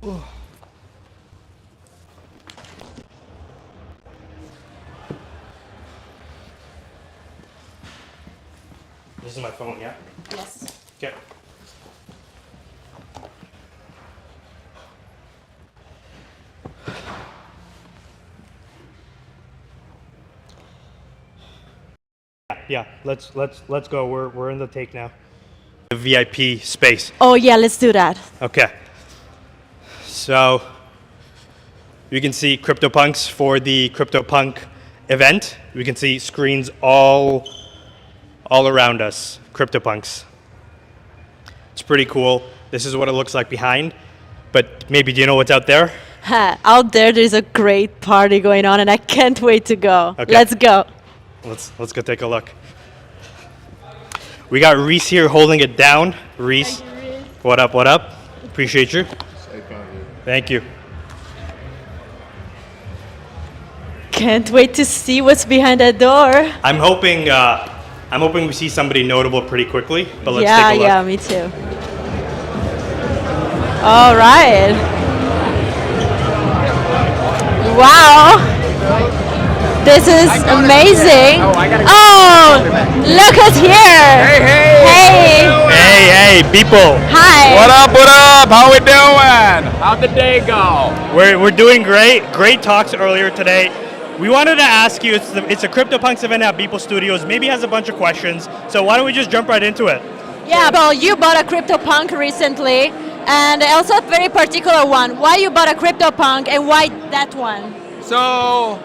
This is my phone, yeah? Yes. Okay. Yeah, let's go. We're in the take now. The VIP space. Oh yeah, let's do that. Okay. So you can see Cryptopunks for the Cryptopunk event. We can see screens all around us. Cryptopunks. It's pretty cool. This is what it looks like behind. But maybe do you know what's out there? Out there's a great party going on, and I can't wait to go. Okay. Let's go. Let's go take a look. We got Reese here holding it down. Reese, what up? What up? Appreciate you. Thank you. Can't wait to see what's behind that door. I'm hoping we see somebody notable pretty quickly. But let's take a look. Yeah, me too. All right. Wow. This is amazing. Oh, look at here. Hey, Beeple. Hi. What up? How we doing? How'd the day go? We're doing great. Great talks earlier today. We wanted to ask you, it's a Cryptopunks event at Beeple Studios. Maybe has a bunch of questions. So why don't we just jump right into it? Yeah, well, you bought a CryptoPunk recently, and also a very particular one. Why you bought a CryptoPunk, and why that one? So,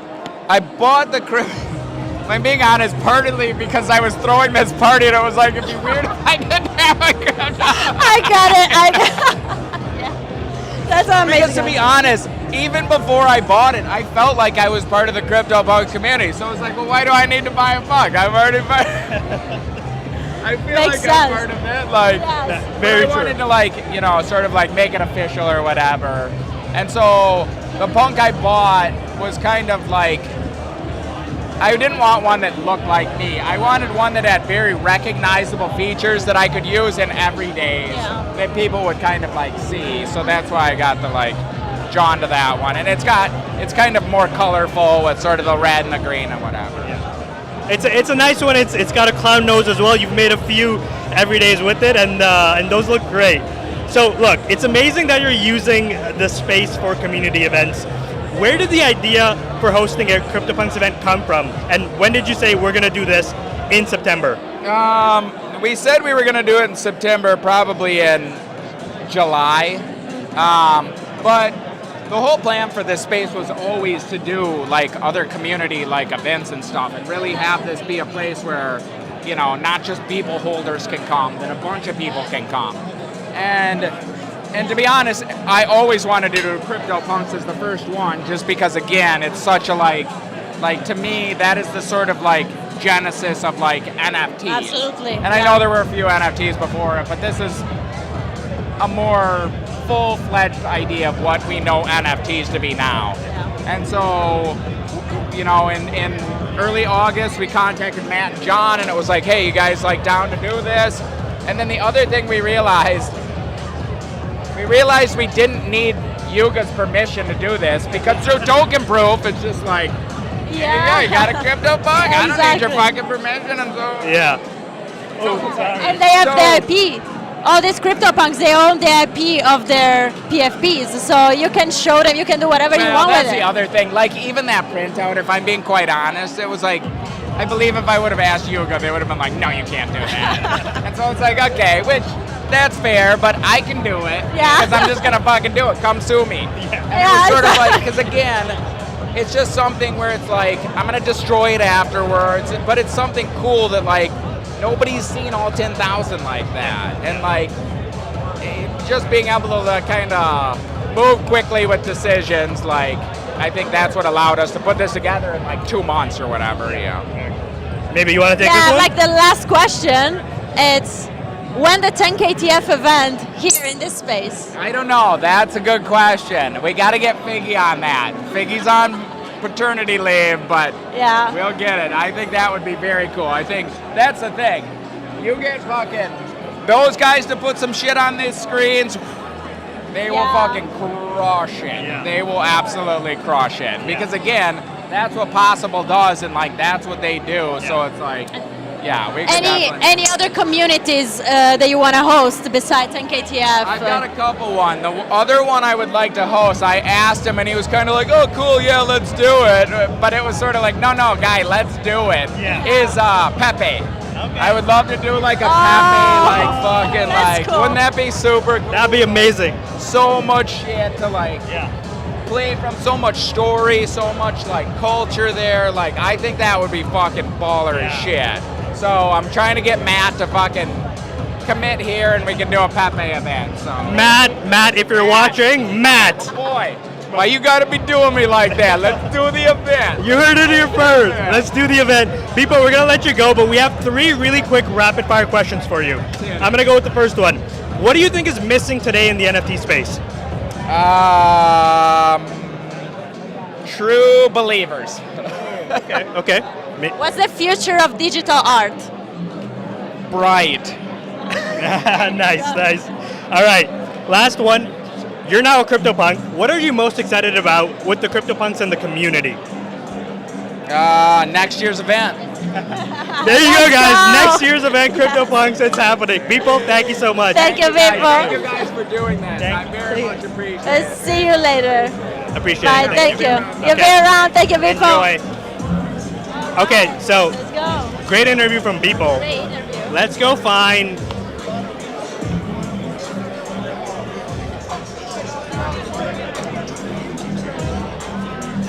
I bought the if I'm being honest, partly because I was throwing this party and it was like, it'd be weird if I didn't have a crypto. I got it. Yeah. That's amazing. Because to be honest, even before I bought it, I felt like I was part of the CryptoPunks community. So it's like, well, why do I need to buy a punk? I'm already part. I feel Makes like sense. I'm part of it. Like, Yes. Very I wanted to sort of make it official or whatever. And so the punk I bought was kind of like, I didn't want one that looked like me. I wanted one that had very recognizable features that I could use in everydays that people would kind of see. So that's why I got drawn to that one. And it's kind of more colorful with sort of the red and the green and whatever. Yeah. It's a nice one. It's got a clown nose as well. You've made a few everydays with it, and those look great. So look, it's amazing that you're using the space for community events. Where did the idea for hosting a CryptoPunks event come from? And when did you say we're going to do this in September? We said we were going to do it in September, probably in July. But the whole plan for this space was always to do other community events and stuff, and really have this be a place where, not just Beeple holders can come, that a bunch of people can come. And to be honest, I always wanted to do Cryptopunks as the first one, just because, again, it's such a to me, that is the sort of genesis of NFTs. Absolutely. And I know there were a few NFTs before it, but this is a more full-fledged idea of what we know NFTs to be now. Yeah. And so, in early August, we contacted Matt and John, and it was like, hey, you guys down to do this? And then the other thing we realized we didn't need Yuga's permission to do this, because through token proof, it's just you got a CryptoPunk. I don't need your fucking permission, and so And they have the IP. All these CryptoPunks, they own the IP of their PFPs, so you can show them, you can do whatever you want with it. That's the other thing. Even that printout, if I'm being quite honest, it was I believe if I would have asked Yuga, they would have been like, no, you can't do that. And so it's okay, which, that's fair, but I can do it. Yeah. Because I'm just going to fucking do it. Come sue me. Yeah. And it was sort of because again, it's just something where it's I'm going to destroy it afterwards, but it's something cool that nobody's seen all 10,000 like that. And just being able to kind of move quickly with decisions, I think that's what allowed us to put this together in 2 months or whatever. Maybe you want to take this one? The last question, it's when the 10KTF event here in this space? I don't know. That's a good question. We got to get Figgy on that. Figgy's on paternity leave, but we'll get it. I think that would be very cool. I think that's the thing. You get those guys to put some shit on these screens, They will fucking crush it. Yeah. They will absolutely crush it. Because again, that's what Possible does, and like that's what they do. So it's like, yeah, we can definitely. Any other communities that you want to host besides NKTF? I've got a couple one. The other one I would like to host, I asked him and he was kind of like, oh, cool, yeah, let's do it. But it was sort of like, no, guy, let's do it. Yeah. Is Pepe. Okay. I would love to do like a Pepe, like fucking that's like, cool. wouldn't that be super cool? That'd be amazing. So much shit to like Yeah. play from, so much story, so much like culture there. Like, I think that would be fucking baller as shit. So I'm trying to get Matt to fucking commit here and we can do a Pepe event. So Matt, if you're watching, Matt. boy, why you gotta be doing me like that? Let's do the event. You heard it here first. Let's do the event. Beeple, we're gonna let you go, but we have 3 really quick rapid fire questions for you. I'm gonna go with the first one. What do you think is missing today in the NFT space? True believers. Okay. What's the future of digital art? Bright. Nice. All right, last one. You're now a CryptoPunk. What are you most excited about with the CryptoPunks and the community? Next year's event. There you go, guys. go. Next year's event, CryptoPunks, it's happening. People, thank you so much. Thank you, Thank people. you guys for doing that. I very much appreciate it. See you later. Appreciate Bye. it. Thank you. Okay. You'll be around. Thank you, people. Enjoy. Okay, so Let's go. great interview from Beeple. Great interview. Let's go find.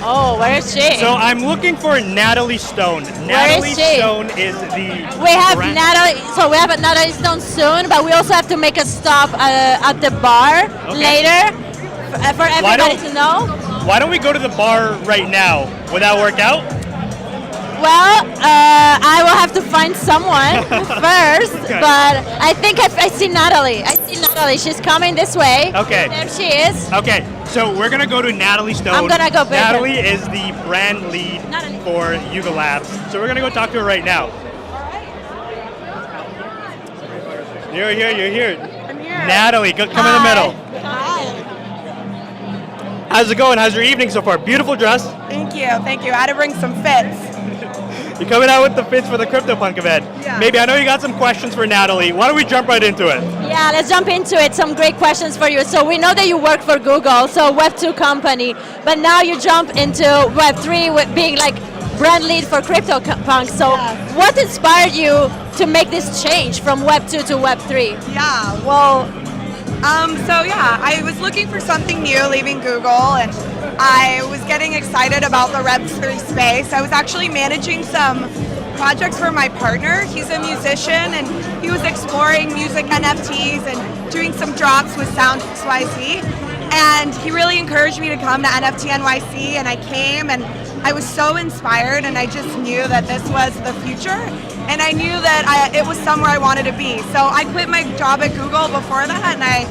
Oh, where is she? So I'm looking for Natalie Stone. Natalie she? Stone is the. We have brand- Natalie. So we have a Natalie Stone soon, but we also have to make a stop at the bar later for everybody to know. Why don't we go to the bar right now? Would that work out? Well, I will have to find someone first, Okay. but I think I see Natalie. I see Natalie. She's coming this way. Okay. There she is. Okay, so we're gonna go to Natalie Stone. I'm gonna go back. Natalie is the brand lead Natalie. for Yuga Labs. So we're gonna go talk to her right now. You're here. I'm here. Natalie, come in the middle. How's it going? How's your evening so far? Beautiful dress. Thank you. I had to bring some fits. You're coming out with the fits for the Cryptopunk event. Yeah. Maybe I know you got some questions for Natalie. Why don't we jump right into it? Yeah, let's jump into it. Some great questions for you. So we know that you work for Google, so Web2 company, but now you jump into Web3 with being like brand lead for Cryptopunks. So what inspired you to make this change from Web2 to Web3? Yeah, well, I was looking for something new leaving Google, and I was getting excited about the Web3 space. I was actually managing some projects for my partner. He's a musician, and he was exploring music NFTs and doing some drops with Sound XYZ. And he really encouraged me to come to NFT NYC, and I came, and I was so inspired, and I just knew that this was the future, and I knew that it was somewhere I wanted to be. So I quit my job at Google before that, and I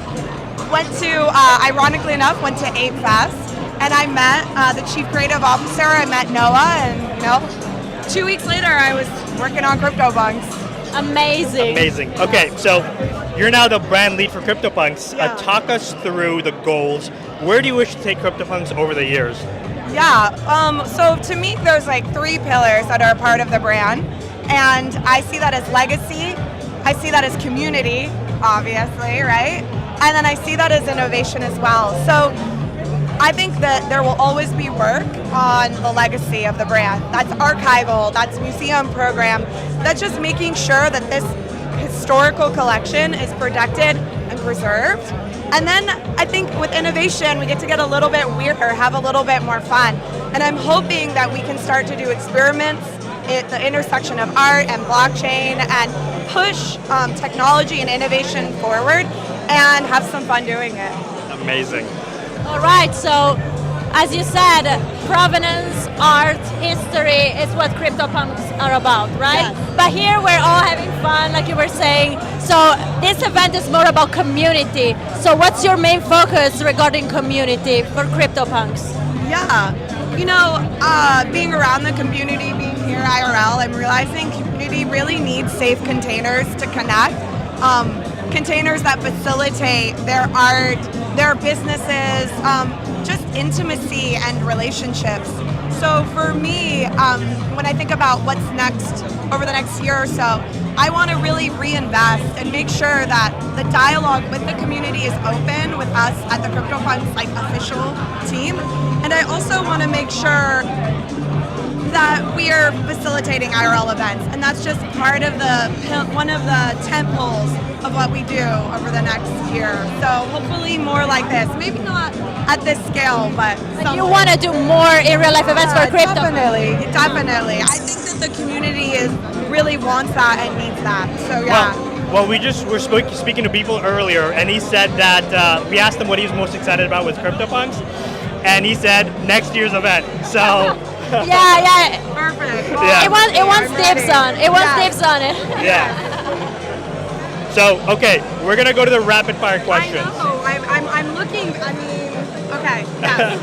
went to, ironically enough, went to 8 Fest, and I met the chief creative officer. I met Noah, and 2 weeks later, I was working on CryptoPunks. Amazing. Okay, so you're now the brand lead for CryptoPunks. Yeah. Talk us through the goals. Where do you wish to take CryptoPunks over the years? Yeah, so to me, there's like 3 pillars that are a part of the brand, and I see that as legacy, I see that as community, obviously, right? And then I see that as innovation as well. So I think that there will always be work on the legacy of the brand. That's archival, that's museum program, that's just making sure that this historical collection is protected and preserved. And then I think with innovation, we get to get a little bit weirder, have a little bit more fun. And I'm hoping that we can start to do experiments at the intersection of art and blockchain and push technology and innovation forward and have some fun doing it. Amazing. All right, so as you said, provenance, art, history is what CryptoPunks are about, right? Yes. But here we're all having fun, like you were saying. So this event is more about community. So what's your main focus regarding community for CryptoPunks? Yeah, being around the community, being here IRL, I'm realizing community really needs safe containers to connect. containers that facilitate their art, their businesses, just intimacy and relationships. So for me, when I think about what's next over the next year or so, I want to really reinvest and make sure that the dialogue with the community is open with us at the Cryptopunks official team. And I also want to make sure that we are facilitating IRL events, and that's just part of one of the tent poles of what we do over the next year. So hopefully more like this, maybe not at this scale, but You want to do more in real life events for crypto? Definitely. I think that the community really wants that and needs that. So yeah. Well, we were speaking to Beeple earlier, and he said that we asked him what he was most excited about with Cryptopunks, and he said next year's event. So. Yeah. Perfect. It wants dibs on. It wants dibs on it. Yeah. So, okay, we're gonna go to the rapid fire questions. I know. I'm looking. I mean, okay. Yeah.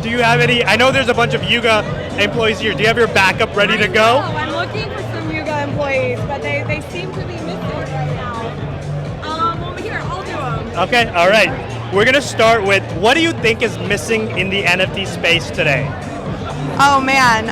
Do you have any? I know there's a bunch of Yuga employees here. Do you have your backup ready to go? I'm looking for some Yuga employees, but they seem to be missing right now. Over here, I'll do them. Okay. All right. We're gonna start with what do you think is missing in the NFT space today? Oh man,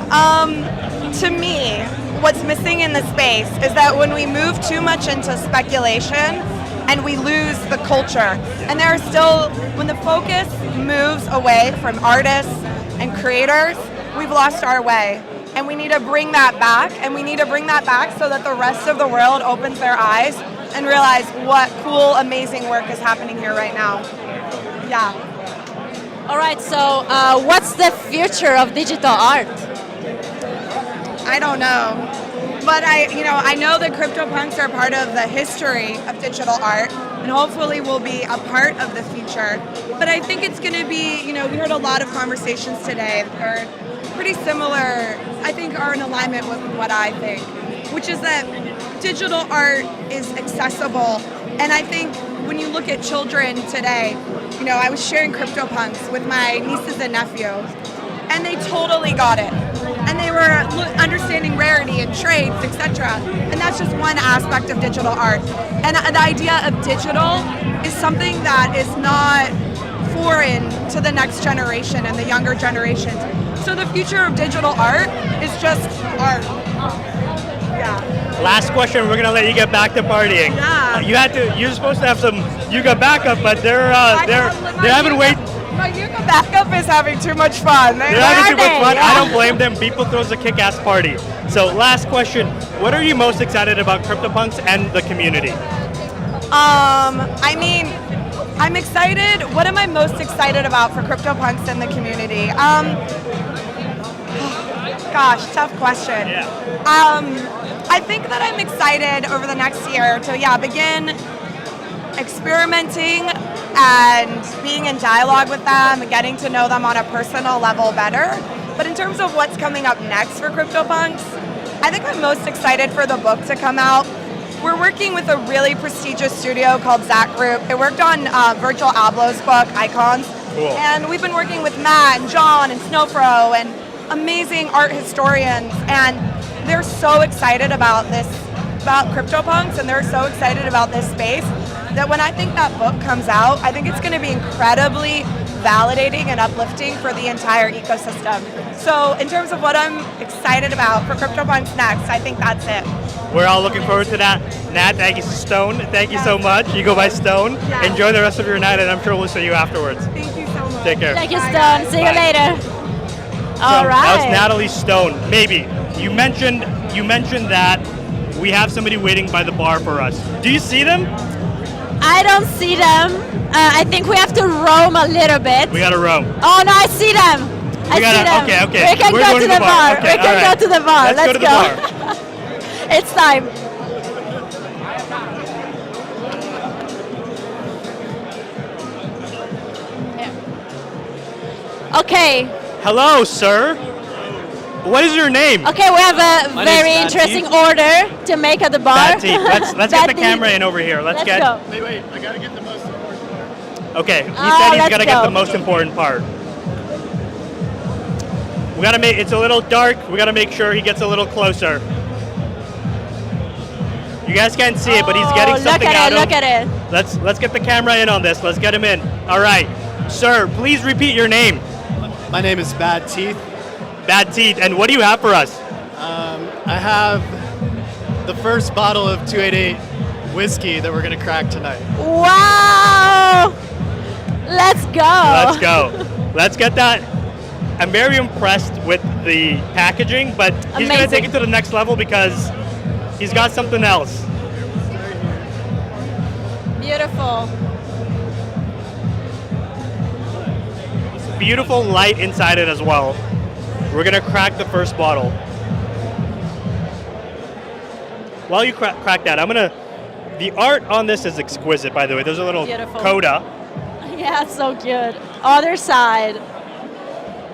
to me, what's missing in the space is that when we move too much into speculation and we lose the culture, and there are still, when the focus moves away from artists and creators, we've lost our way. And we need to bring that back, and we need to bring that back so that the rest of the world opens their eyes and realize what cool, amazing work is happening here right now. Yeah. All right, so what's the future of digital art? I don't know, but I know that CryptoPunks are part of the history of digital art, and hopefully will be a part of the future. But I think it's going to be, we heard a lot of conversations today that are pretty similar. I think are in alignment with what I think, which is that digital art is accessible, and I think when you look at children today, I was sharing CryptoPunks with my nieces and nephews, and they totally got it. And they were understanding rarity and trades, etc. And that's just one aspect of digital art. And the idea of digital is something that is not foreign to the next generation and the younger generations. So the future of digital art is just art. Yeah. Last question. We're gonna let you get back to partying. Yeah. You're supposed to have some Yuga backup, but they're having wait. My Yuga backup is having too much fun. They're having too much fun. I don't blame them. People throws a kick-ass party. So last question. What are you most excited about CryptoPunks and the community? I'm excited. What am I most excited about for CryptoPunks and the community? Gosh, tough question. Yeah. I think that I'm excited over the next year to begin experimenting and being in dialogue with them and getting to know them on a personal level better. But in terms of what's coming up next for CryptoPunks, I think I'm most excited for the book to come out. We're working with a really prestigious studio called Zach Group. It worked on Virgil Abloh's book, Icons. Cool. And we've been working with Matt and John and Snowfro and amazing art historians. And they're so excited about CryptoPunks, and they're so excited about this space that when I think that book comes out, I think it's going to be incredibly validating and uplifting for the entire ecosystem. So in terms of what I'm excited about for CryptoPunks next, I think that's it. We're all looking forward to that. Nat, thank you, Stone. Thank you so much. You go by Stone. Yeah. Enjoy the rest of your night, and I'm sure we'll see you afterwards. Thank you so much. Take care. Thank you, Bye, Stone. guys. See you later. All So, right. That was Natalie Stone. Maybe. You mentioned that we have somebody waiting by the bar for us. Do you see them? I don't see them. I think we have to roam a little bit. We gotta roam. Oh no, I see them. I see them. Okay. We can We're go going to the bar. Okay, We can all right. go to the bar. Let's go to the bar. It's time. Okay. Hello, sir. What is your name? Okay, we have a My very name's interesting order to make at the bar. Batty. Let's get the Batty. camera in over here. Let's get. go. Wait, I gotta get the most important part. Okay, he Oh, said he's let's gotta get go. the most important part. We gotta make. It's a little dark. We gotta make sure he gets a little closer. You guys can't see it, but he's getting something look out at of it, look at it. Let's get the camera in on this. Let's get him in. All right. Sir, please repeat your name. My name is Bad Teeth. Bad Teeth. And what do you have for us? I have the first bottle of 288 whiskey that we're going to crack tonight. Wow! Let's go. Let's go. Let's get that. I'm very impressed with the packaging, but he's going to take it to the next level because he's got something else. Beautiful. Beautiful light inside it as well. We're going to crack the first bottle. While you crack that, the art on this is exquisite, by the way. There's a little Beautiful. coda. Yeah, it's so good. Other side.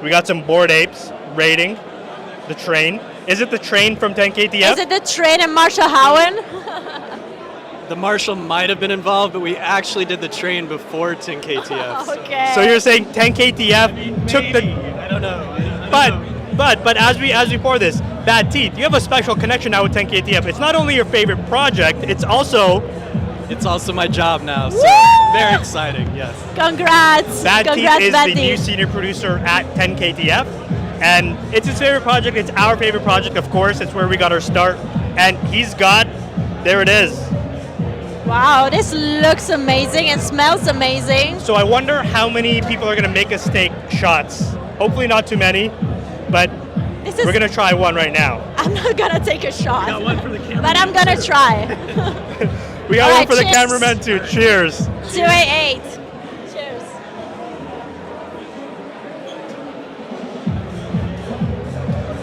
We got some Bored Apes raiding the train. Is it the train from 10KTF? Is it the train and Marshall Howen? The Marshal might have been involved, but we actually did the train before 10KTF. Okay. So you're saying 10KTF took the... I don't know. But as we pour this, Bad Teeth, you have a special connection now with 10KTF. It's not only your favorite project, it's also my job now, so Woo! very exciting, yes. Congrats. Bad Congrats, Teeth is Bad the new Teeth. senior producer at 10KTF, and it's his favorite project. It's our favorite project, of course. It's where we got our start, and there it is. Wow, this looks amazing and smells amazing. So I wonder how many people are going to make us take shots. Hopefully not too many, but we're going to try one right now. I'm not going to take a shot. Got one for the camera. But I'm going to try. We got All one right, for the cheers. cameraman too. Cheers. 288. Cheers.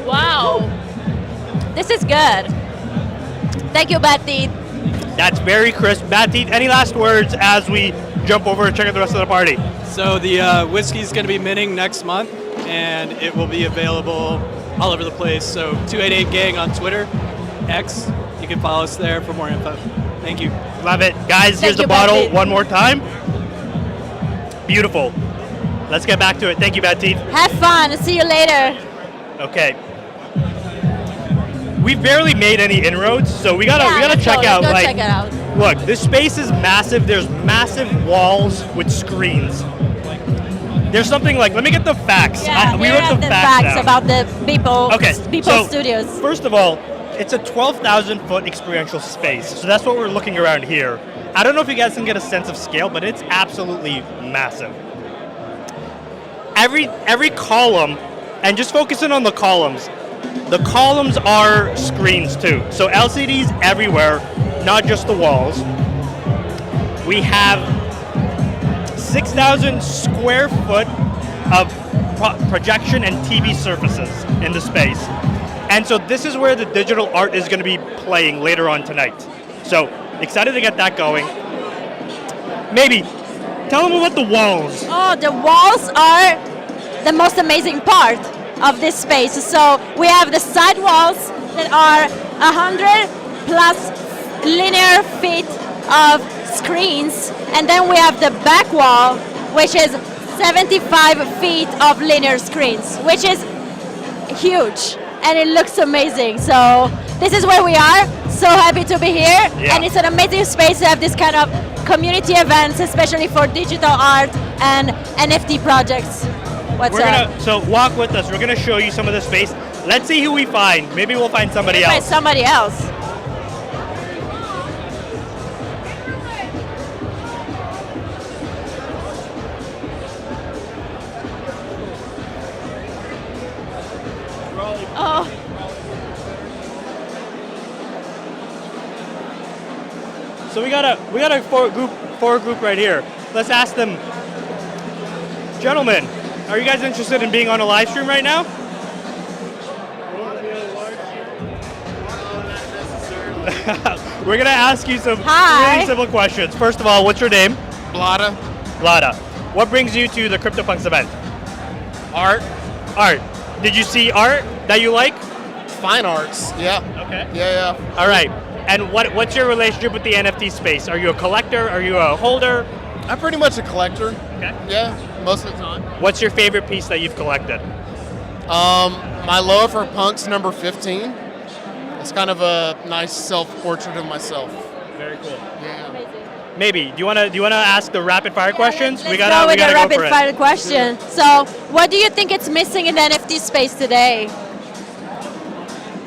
Wow. This is good. Thank you, Bad Teeth. That's very crisp. Bad Teeth, any last words as we jump over and check out the rest of the party? So the whiskey's going to be minting next month, and it will be available all over the place. So 288 Gang on Twitter, X. You can follow us there for more info. Thank you. Love it. Guys, here's you, the Bad bottle Teeth. one more time. Beautiful. Let's get back to it. Thank you, Bad Teeth. Have fun. See you later. Okay. We've barely made any inroads, so we gotta let's check go. out. Let's go like, check it out. Look, this space is massive. There's massive walls with screens. There's something like, let me get the facts. Yeah, We here wrote are the the facts facts down. about the Beeple so Studios. First of all, it's a 12,000 foot experiential space. So that's what we're looking around here. I don't know if you guys can get a sense of scale, but it's absolutely massive. Every column, and just focusing on the columns are screens too. So LCDs everywhere, not just the walls. We have 6,000 square foot of projection and TV surfaces in the space. And so this is where the digital art is going to be playing later on tonight. So excited to get that going. Maybe tell them about the walls. Oh, the walls are the most amazing part of this space. So we have the side walls that are 100 plus linear feet of screens, and then we have the back wall, which is 75 feet of linear screens, which is huge, and it looks amazing. So this is where we are. So happy to be here, and it's an amazing space to have this kind of community events, especially for digital art and NFT projects. So walk with us. We're gonna show you some of the space. Let's see who we find. Maybe we'll find somebody else. Find somebody else. Oh. So we got a four group right here. Let's ask them, gentlemen, are you guys interested in being on a live stream right now? We're gonna ask you some really simple questions. First of all, what's your name? Blada. Blada. What brings you to the Cryptopunks event? Art. Art. Did you see art that you like? Fine arts. Yeah. Okay. Yeah. All right. And what's your relationship with the NFT space? Are you a collector? Are you a holder? I'm pretty much a collector. Okay. Yeah, most of the time. What's your favorite piece that you've collected? My Loafer Punks number 15. It's kind of a nice self-portrait of myself. Very cool. Yeah. Maybe. Do you wanna ask the rapid fire questions? Let's go with the rapid fire question. So, what do you think it's missing in the NFT space today?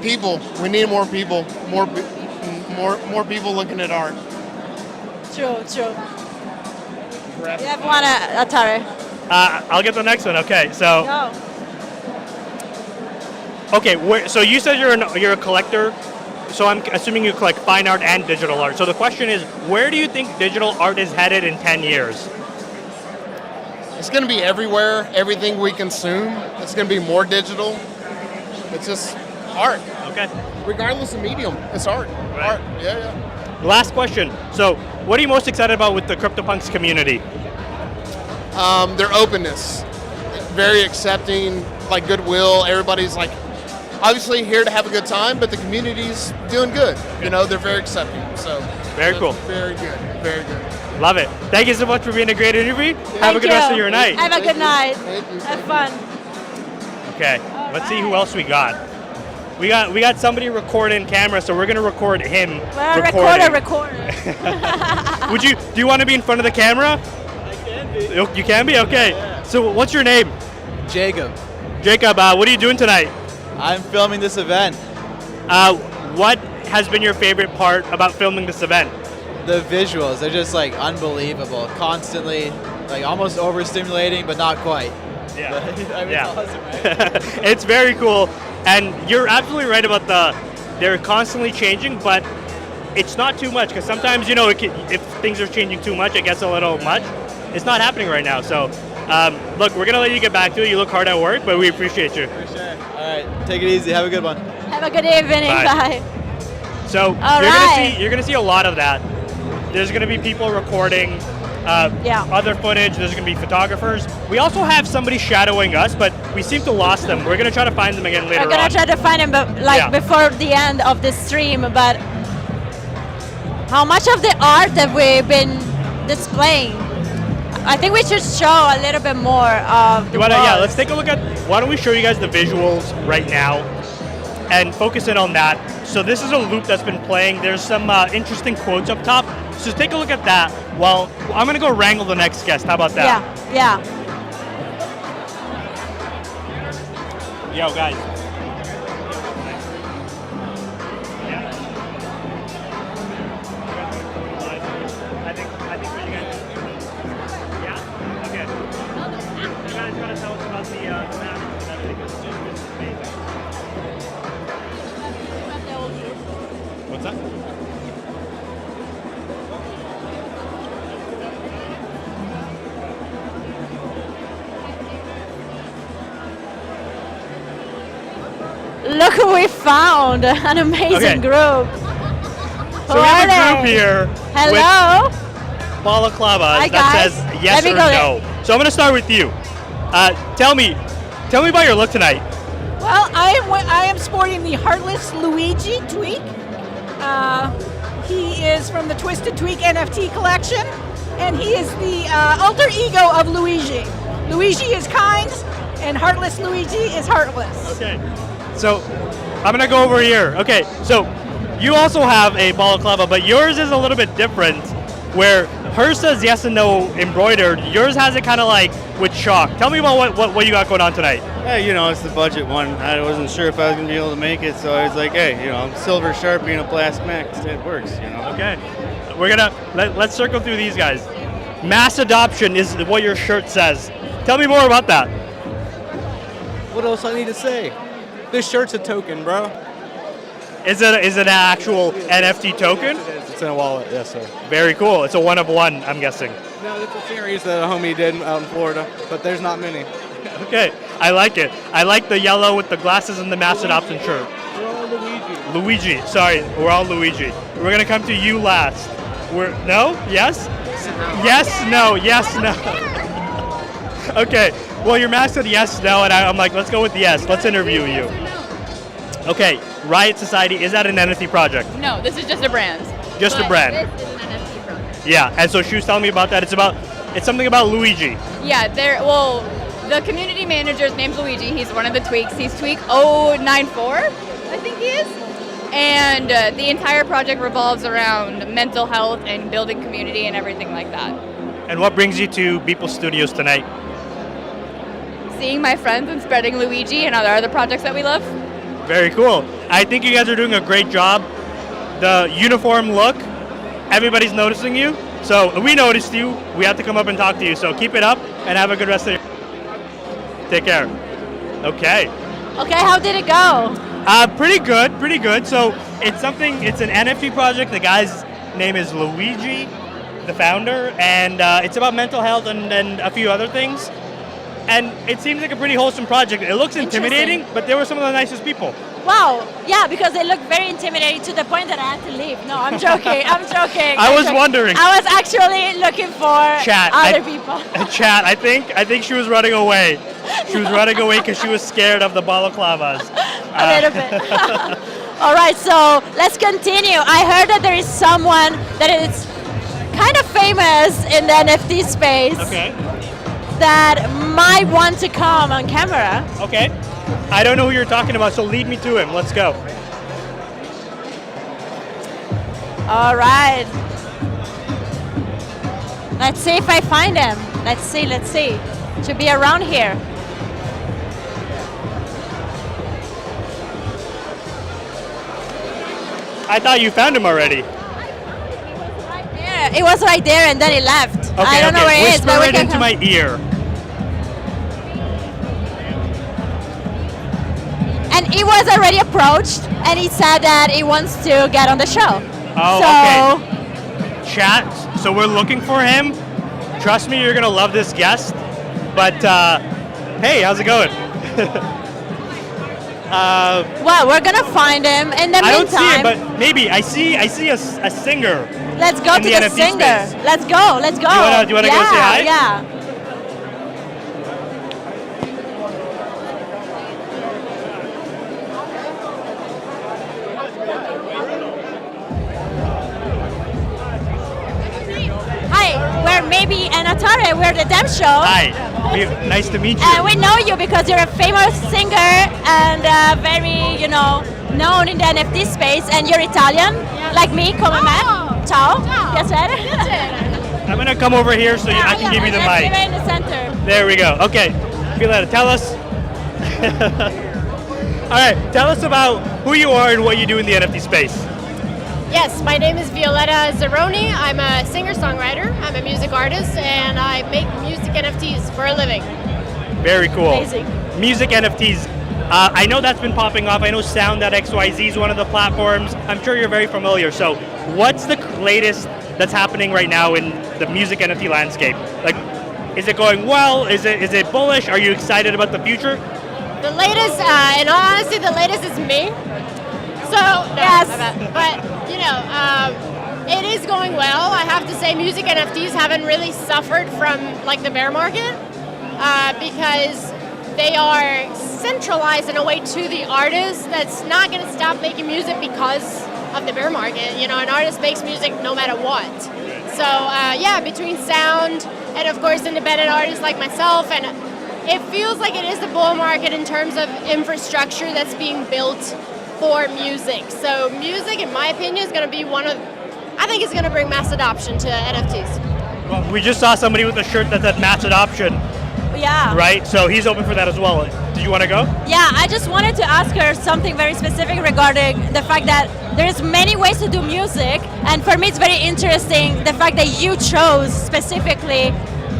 People. We need more people. More people looking at art. True. You have one, Atari. I'll get the next one. Okay, so. Go. Okay, so you said you're a collector. So I'm assuming you collect fine art and digital art. So the question is, where do you think digital art is headed in 10 years? It's going to be everywhere. Everything we consume. It's going to be more digital. It's just art. Okay. Regardless of medium, it's art. Right. Art. Yeah. Last question. So what are you most excited about with the Cryptopunks community? Their openness. Very accepting, like goodwill. Everybody's like, obviously here to have a good time, but the community's doing good. You know, they're very accepting. So Very cool. Very good. Very good. Love it. Thank you so much for being a great interview. Have a good rest of your night. Have a good night. Thank you. Have fun. Okay. Let's see who else we got. We got somebody recording camera, so we're gonna record him. Well, recording. recorder. Do you want to be in front of the camera? I can be. You can be? Okay. Yeah. So what's your name? Jacob, Jacob, what are you doing tonight? I'm filming this event. What has been your favorite part about filming this event? The visuals, they're just like unbelievable. Constantly, like almost overstimulating, but not quite. Yeah. I mean, Yeah. It's awesome, right? It's very cool, and you're absolutely right about they're constantly changing, but it's not too much, because sometimes, if things are changing too much, it gets a little much. It's not happening right now, so look, we're going to let you get back to it. You look hard at work, but we appreciate you. For sure. All right, take it easy. Have a good one. Have a good evening. Bye. Bye. So you're gonna see a lot of that. There's gonna be people recording other footage. There's gonna be photographers. We also have somebody shadowing us, but we seem to lost them. We're gonna try to find them again later on. We're gonna try to find him, before the end of the stream. But how much of the art have we been displaying? I think we should show a little bit more of the let's take a look at. Why don't we show you guys the visuals right now and focus in on that. So this is a loop that's been playing. There's some interesting quotes up top. So take a look at that. Well, I'm gonna go wrangle the next guest. How about that? Yeah. Yo, guys. I think what you guys. Yeah. Okay. You guys gotta tell us about the map and everything. It's just amazing. What's that? Look who we found! An amazing group. So we have a group here. Hello. With balaclavas Hi, that guys. says yes Let or me go no. So I'm gonna start with you. Tell me about your look tonight. Well, I am sporting the Heartless Luigi Tweak. He is from the Twisted Tweak NFT collection, and he is the alter ego of Luigi. Luigi is kind, and Heartless Luigi is heartless. Okay. So I'm gonna go over here. Okay. So you also have a balaclava, but yours is a little bit different. Where hers says yes and no embroidered, yours has it kind of like with chalk. Tell me about what you got going on tonight. Hey, it's the budget one. I wasn't sure if I was going to be able to make it, so I was like, hey, silver Sharpie and a blast max, it works, Okay. We're gonna, let's circle through these guys. Mass adoption is what your shirt says. Tell me more about that. What else I need to say? This shirt's a token, bro. Is it an actual NFT token? It's in a wallet, yes, sir. Very cool. It's a one of one, I'm guessing. No, it's a series that a homie did out in Florida, but there's not many. Okay, I like it. I like the yellow with the glasses and the mass adoption shirt. We're all Luigi. Luigi, sorry, we're all Luigi. We're gonna come to you last. No? Yes? Yes, no, yes, no. Okay, well your mask said yes, no, and I'm like, let's go with the yes. Let's interview you. Okay, Riot Society, is that an NFT project? No, this is just a brand. Just a brand. This is an NFT project. Yeah, and so she was telling me about that. It's something about Luigi. Yeah, the community manager's name's Luigi. He's one of the tweaks. He's tweak 094, I think he is. and the entire project revolves around mental health and building community and everything like that. And what brings you to Beeple Studios tonight? Seeing my friends and spreading Luigi and other projects that we love. Very cool. I think you guys are doing a great job. The uniform look, everybody's noticing you. So we noticed you. We have to come up and talk to you. So keep it up and have a good rest of your. Take care. Okay. Okay, how did it go? Pretty good, pretty good. So it's an NFT project. The guy's name is Luigi, the founder, and it's about mental health and a few other things. And it seems like a pretty wholesome project. It looks intimidating, but they were some of the nicest people. Wow, yeah, because they look very intimidating to the point that I had to leave. No, I'm joking, I'm joking. I was wondering. I was actually looking for other people. Chat, I think she was running away. She was running away because she was scared of the balaclavas. A little bit. All right, so let's continue. I heard that there is someone that is kind of famous in the NFT space. Okay. That might want to come on camera. Okay. I don't know who you're talking about, so lead me to him. Let's go. All right. Let's see if I find him. Let's see. Should be around here. I thought you found him already. It was right there and then he left. Okay, I don't know where he is, Whisper but we it can into my ear. And he was already approached and he said that he wants to get on the show. Oh, so, okay. Chat, so we're looking for him. Trust me, you're going to love this guest. But, hey, how's it going? well, we're going to find him. In the meantime, I don't see him, but maybe. I see a singer. Let's go to the NFT singer. space. Let's go. Do you want to go say hi? Yeah. Hi, we're maybe and Atare. We're the Dem Show. Hi, nice to meet you. And we know you because you're a famous singer and very, known in the NFT space. And you're Italian, like me, come me. Ciao. Piacere. I'm going to come over here so I can give you the Let's mic. give it in the center. There we go. Okay, Violeta, tell us. All right, tell us about who you are and what you do in the NFT space. Yes, my name is Violeta Zeroni. I'm a singer-songwriter. I'm a music artist, and I make music NFTs for a living. Very cool. Amazing. Music NFTs. I know that's been popping off. I know Sound.xyz is one of the platforms. I'm sure you're very familiar. So what's the latest that's happening right now in the music NFT landscape? Like, is it going well? Is it bullish? Are you excited about the future? The latest, in all honesty, the latest is me. So, yes. But, it is going well. I have to say music NFTs haven't really suffered from, the bear market because they are centralized in a way to the artist that's not going to stop making music because of the bear market. An artist makes music no matter what. So, between sound and, of course, independent artists like myself, and it feels like it is the bull market in terms of infrastructure that's being built for music. So music, in my opinion, is going to be I think it's going to bring mass adoption to NFTs. Well, we just saw somebody with a shirt that said mass adoption. Yeah. Right? So he's open for that as well. Did you want to go? Yeah, I just wanted to ask her something very specific regarding the fact that there's many ways to do music, and for me it's very interesting the fact that you chose specifically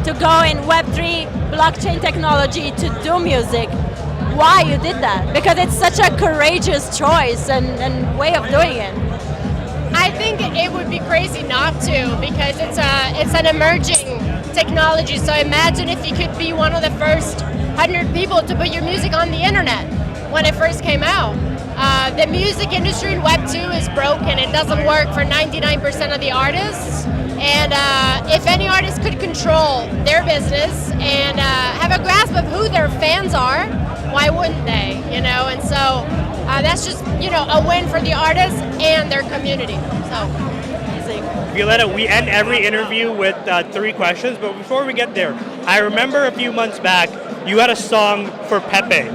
to go in Web3 blockchain technology to do music. Why you did that? Because it's such a courageous choice and way of doing it. I think it would be crazy not to, because it's an emerging technology. So imagine if you could be one of the first 100 people to put your music on the internet when it first came out. The music industry in Web 2 is broken. It doesn't work for 99% of the artists. And if any artist could control their business and have a grasp of who their fans are, why wouldn't they? And so that's just a win for the artists and their community. So amazing. Violeta, we end every interview with 3 questions, but before we get there, I remember a few months back you had a song for Pepe.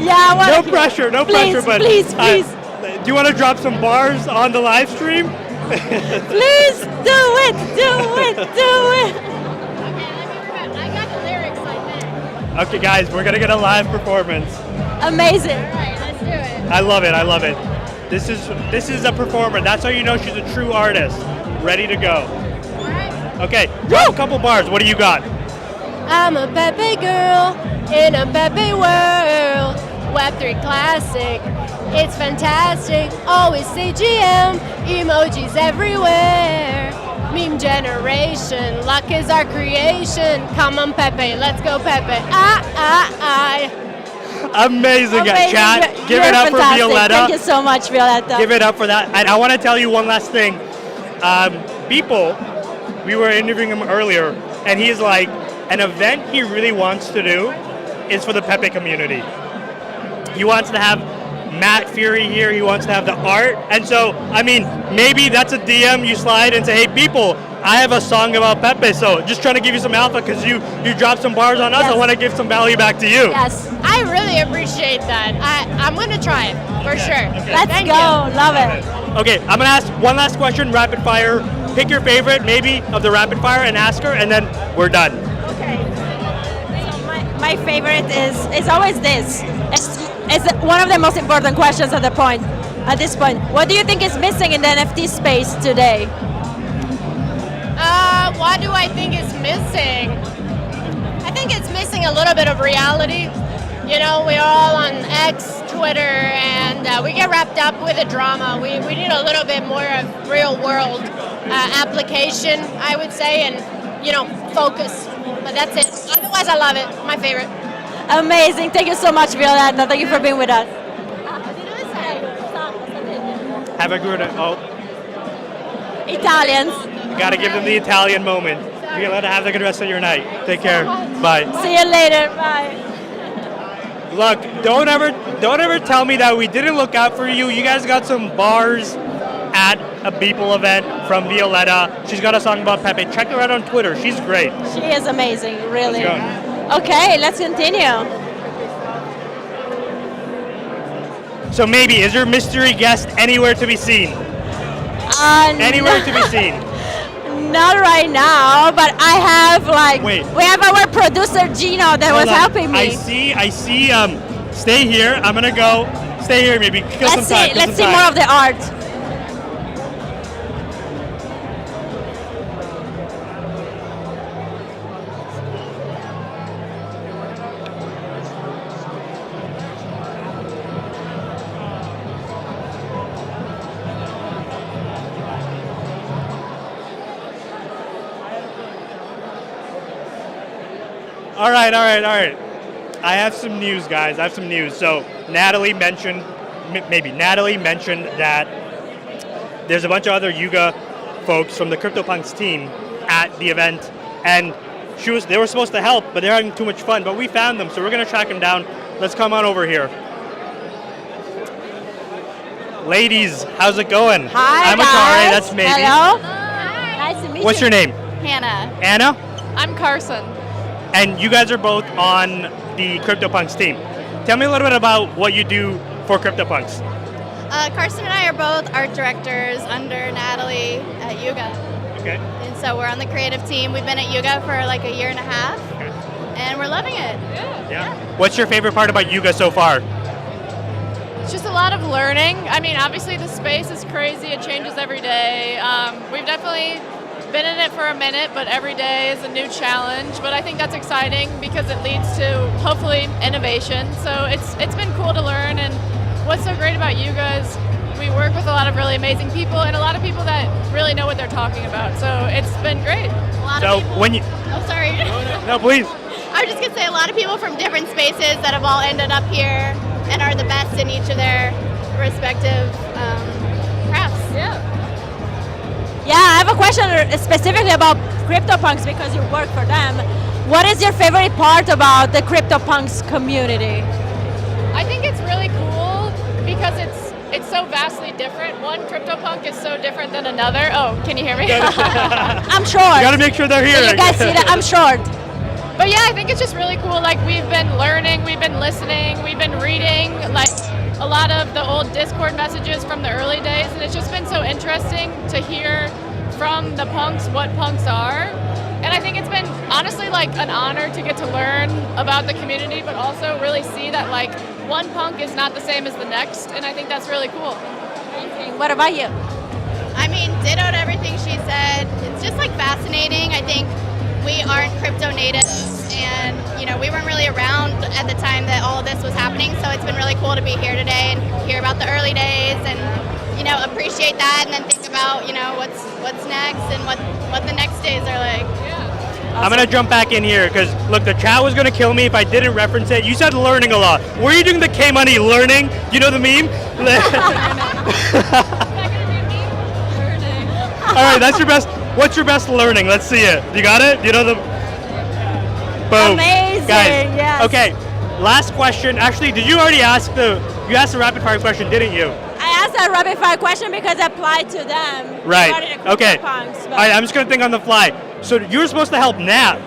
Yeah, No pressure, no pressure, but please. do you want to drop some bars on the live stream? Please do it. I got the lyrics like that. Okay, guys, we're gonna get a live performance. Amazing. All right, let's do it. I love it. This is a performer. That's how you know she's a true artist. Ready to go. All right. Okay, drop a couple bars. What do you got? I'm a Pepe girl in a Pepe world. Web3 classic, it's fantastic. Always say GM, emojis everywhere. Meme generation, luck is our creation. Come on, Pepe, let's go, Pepe. Amazing, chat. Give it up for fantastic. Violeta. Thank you so much, Violeta. Give it up for that. And I want to tell you one last thing. Beeple, we were interviewing him earlier, and he's like, an event he really wants to do is for the Pepe community. He wants to have Matt Fury here. He wants to have the art. And so, I mean, maybe that's a DM you slide and say, hey, people, I have a song about Pepe. So just trying to give you some alpha because you dropped some bars on us. Yes. I want to give some value back to you. Yes, I really appreciate that. I'm going to try it, for sure. Let's Thank go. you. Love it. Okay, I'm going to ask one last question, rapid fire. Pick your favorite, maybe, of the rapid fire and ask her, and then we're done. Okay. So my favorite is always this. It's one of the most important questions at this point. What do you think is missing in the NFT space today? What do I think is missing? I think it's missing a little bit of reality. You know, we're all on X, Twitter, and we get wrapped up with the drama. We need a little bit more of real world application, I would say, and, you know, focus. But that's it. Otherwise, I love it. My favorite. Amazing. Thank you so much, Violeta. Thank you for being with us. Have a good, Italians. gotta give them the Italian moment. Violeta, have a good rest of your night. Take care. Bye. See you later. Bye. Look, don't ever tell me that we didn't look out for you. You guys got some bars at a Beeple event from Violeta. She's got a song about Pepe. Check her out on Twitter. She's great. She is amazing, really. Let's go. Okay, let's continue. So maybe, is your mystery guest anywhere to be seen? Anywhere to be seen? Not right now, but I have we have our producer Gino that was helping me. I see, stay here. I'm gonna go, stay here maybe. Let's see more of the art. All right. I have some news, guys. So Natalie mentioned that there's a bunch of other Yuga folks from the Cryptopunks team at the event, and they were supposed to help, but they're having too much fun. But we found them, so we're gonna track them down. Let's come on over here. Ladies, how's it going? Hi, I'm guys. Atari, that's Maybe. Hello. Nice to meet you. What's your name? Hannah. Anna? I'm Carson. And you guys are both on the Cryptopunks team. Tell me a little bit about what you do for Cryptopunks. Carson and I are both art directors under Natalie at Yuga. Okay. And so we're on the creative team. We've been at Yuga for like a year and a half, and we're loving it. Yeah. What's your favorite part about Yuga so far? It's just a lot of learning. I mean, obviously the space is crazy. It changes every day. We've definitely been in it for a minute, but every day is a new challenge. But I think that's exciting because it leads to hopefully innovation. So it's been cool to learn. And what's so great about Yuga is we work with a lot of really amazing people and a lot of people that really know what they're talking about. So it's been great. So when you Oh, sorry. no, please. I was just gonna say a lot of people from different spaces that have all ended up here and are the best in each of their respective crafts. Yeah, I have a question specifically about Cryptopunks because you work for them. What is your favorite part about the Cryptopunks community? I think it's really cool because it's so vastly different. One Cryptopunk is so different than another. Oh, can you hear me? I'm short. You gotta make sure they're here. So you guys see that I'm short. But yeah, I think it's just really cool. Like we've been learning, we've been listening, we've been reading, like a lot of the old Discord messages from the early days, and it's just been so interesting to hear from the punks what punks are. And I think it's been honestly like an honor to get to learn about the community, but also really see that like one punk is not the same as the next, and I think that's really cool. What about you? I mean, dittoed everything she said. It's just like fascinating. I think we aren't crypto natives, and you know, we weren't really around at the time that all of this was happening. So it's been really cool to be here today and hear about the early days, and you know, appreciate that, and then think about, you know, what's next and what the next days are like. I'm gonna jump back in here because look, the chat was gonna kill me if I didn't reference it. You said learning a lot. Were you doing the K Money learning? You know the meme? All right, that's your best. What's your best learning? Let's see it. You got it? You know the. Boom. Amazing. Guys. Yes. Okay. Last question. Actually, did you already ask you asked the rapid fire question, didn't you? I asked a rapid fire question because it applied to them. Right. Okay. Punks, All right. I'm just gonna think on the fly. So you were supposed to help Nat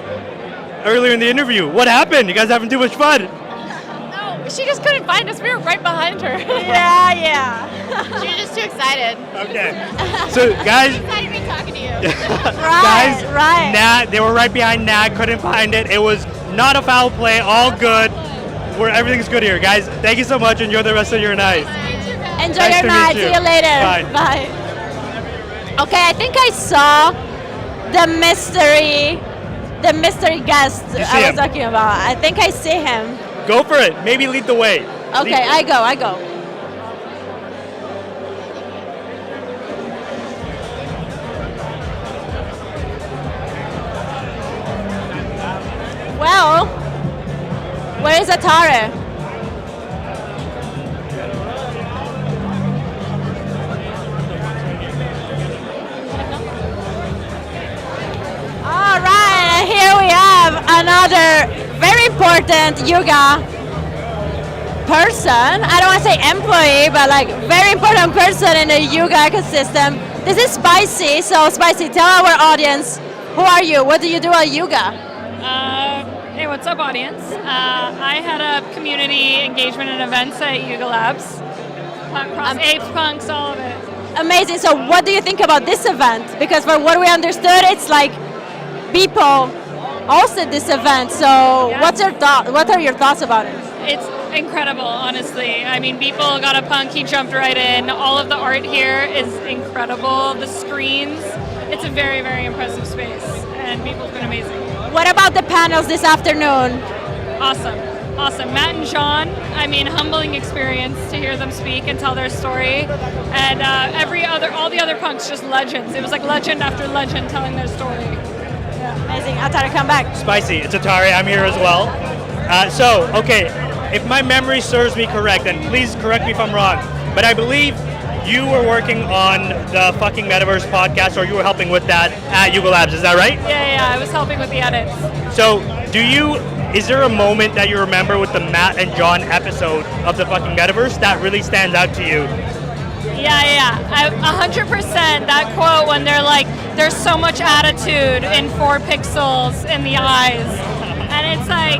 earlier in the interview. What happened? You guys having too much fun? No, she just couldn't find us. We were right behind her. Yeah. She was just too excited. Okay. So guys. Excited to be talking to you. Guys, right. Nat, they were right behind Nat, couldn't find it. It was not a foul play, all good. Everything's good here. Guys, thank you so much. Enjoy the rest of your night. Enjoy Nice your to night. meet See you. you later. Bye. Okay, I think I saw the mystery guest You see I was him? talking about. I think I see him. Go for it. Maybe lead the way. Okay, I go. Well, where is Atari? All right, and here we have another very important Yuga person. I don't want to say employee, but like very important person in the Yuga ecosystem. This is Spicy. So Spicy, tell our audience, who are you? What do you do at Yuga? Hey, what's up, audience? I had a community engagement and events at Yuga Labs. Across apes, punks, all of it. Amazing. So what do you think about this event? Because from what we understood, it's like Beeple hosted this event. So what's your thought? What are your thoughts about it? It's incredible, honestly. I mean, Beeple got a punk, he jumped right in. All of the art here is incredible. The screens, it's a very, very impressive space, and Beeple's been amazing. What about the panels this afternoon? Awesome. Matt and John, I mean, humbling experience to hear them speak and tell their story. And all the other punks, just legends. It was like legend after legend telling their story. Yeah. Amazing. Atari, come back. Spicy. It's Atari. I'm here as well. Okay, if my memory serves me correct, and please correct me if I'm wrong, but I believe you were working on the fucking Metaverse podcast, or you were helping with that at Yuga Labs. Is that right? Yeah, I was helping with the edits. So, is there a moment that you remember with the Matt and John episode of the fucking Metaverse that really stands out to you? Yeah. 100%. That quote when they're like, there's so much attitude in 4 pixels in the eyes. And it's like,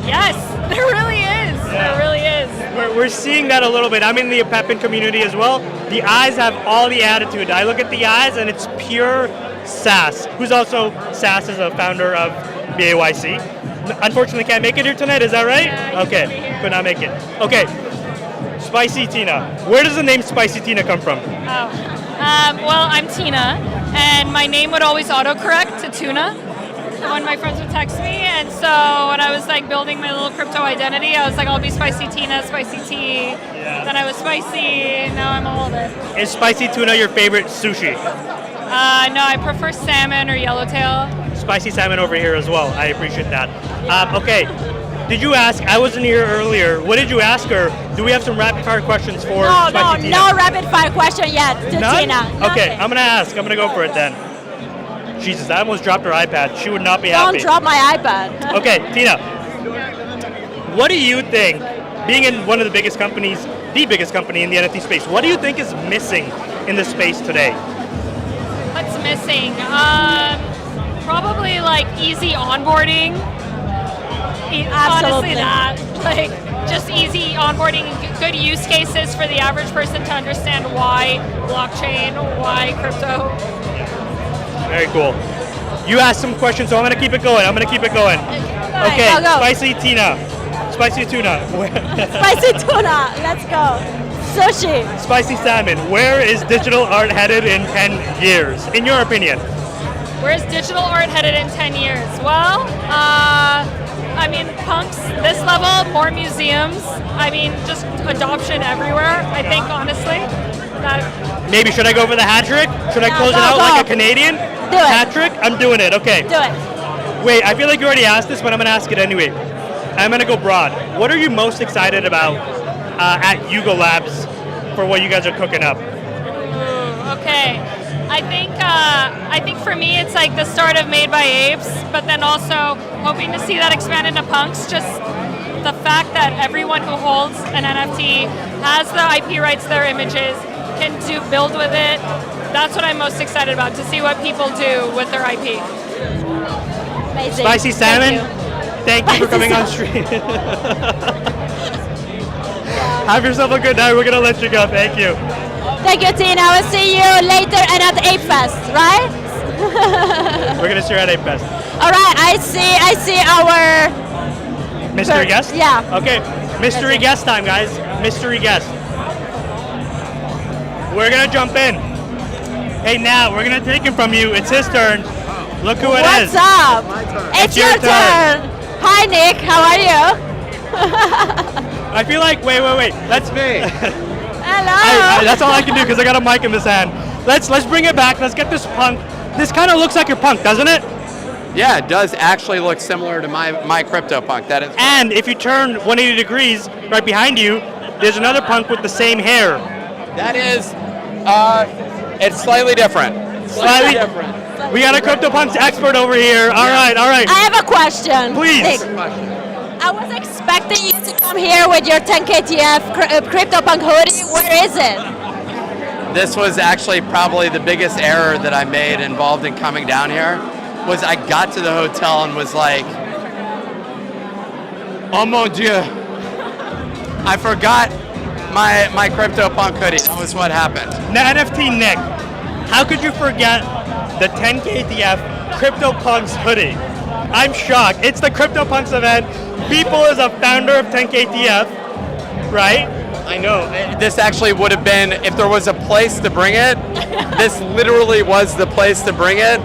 yes, there really is. Yeah. There really is. We're seeing that a little bit. I'm in the Opepen community as well. The eyes have all the attitude. I look at the eyes and it's pure Sass, who's also Sass is a founder of BAYC. Unfortunately can't make it here tonight, is that right? Yeah, okay, could not make it. Okay, Spicy Tina. Where does the name Spicy Tina come from? Well, I'm Tina, and my name would always autocorrect to Tuna when my friends would text me, and so when I was like building my little crypto identity, I was like, I'll be Spicy Tina, Spicy T. Yeah. Then I was Spicy, now I'm all of it. Is Spicy Tuna your favorite sushi? No, I prefer salmon or yellowtail. Spicy salmon over here as well. I appreciate that. Okay, did you ask? I wasn't here earlier. What did you ask her? Do we have some rapid fire questions for Spicy Tina? No rapid fire question yet to None? Tina. Okay, I'm gonna ask. I'm gonna go for it then. Jesus, I almost dropped her iPad. She would not be happy. Don't drop my iPad. Okay, Tina, what do you think, being in one of the biggest companies, the biggest company in the NFT space, what do you think is missing in the space today? What's missing? Probably like easy onboarding. Honestly, that. like just easy onboarding, good use cases for the average person to understand why blockchain, why crypto. Very cool. You asked some questions, so I'm gonna keep it going. Okay, go, go. Spicy tuna. Spicy tuna. Spicy tuna. Let's go. Sushi. Spicy salmon. Where is digital art headed in 10 years, in your opinion? Where's digital art headed in 10 years? Well, I mean, punks, this level, more museums. I mean, just adoption everywhere, I think, honestly. Maybe, should I go for the hat trick? Should I close it out like a Canadian? Do it. Hat trick? I'm doing it, okay. Do it. Wait, I feel like you already asked this, but I'm gonna ask it anyway. I'm gonna go broad. What are you most excited about at Yuga Labs for what you guys are cooking up? Okay. I think for me it's like the start of Made by Apes, but then also hoping to see that expand into punks. Just the fact that everyone who holds an NFT has the IP rights to their images, can build with it. That's what I'm most excited about, to see what people do with their IP. Amazing. Spicy salmon. Thank you for coming on stream. Have yourself a good night. We're gonna let you go. Thank you. Thank you, Tina. I will see you later and at Ape Fest, right? We're gonna see you at Ape Fest. All right. I see our mystery guest. Yeah. Okay. Mystery guest time, guys. Mystery guest. We're gonna jump in. Hey, now we're gonna take him from you. It's his turn. Look who it is. What's up? It's your turn. Hi, Nick. How are you? I feel like wait. That's me. Hello. That's all I can do because I got a mic in this hand. Let's bring it back. Let's get this punk. This kind of looks like your punk, doesn't it? Yeah, it does actually look similar to my Cryptopunk. That is. And if you turn 180 degrees right behind you, there's another punk with the same hair. That is, it's slightly different. Slightly different. We got a Cryptopunks expert over here. All right. I have a question. Please. Nick, I was expecting you to come here with your 10KTF CryptoPunk hoodie. Where is it? This was actually probably the biggest error that I made involved in coming down here. Was I got to the hotel and was like, oh mon dieu, I forgot my CryptoPunk hoodie. That was what happened. Now, NFT Nick, how could you forget the 10KTF CryptoPunks hoodie? I'm shocked. It's the CryptoPunks event. Beeple is a founder of 10KTF, right? I know. This actually would have been, if there was a place to bring it, this literally was the place to bring it,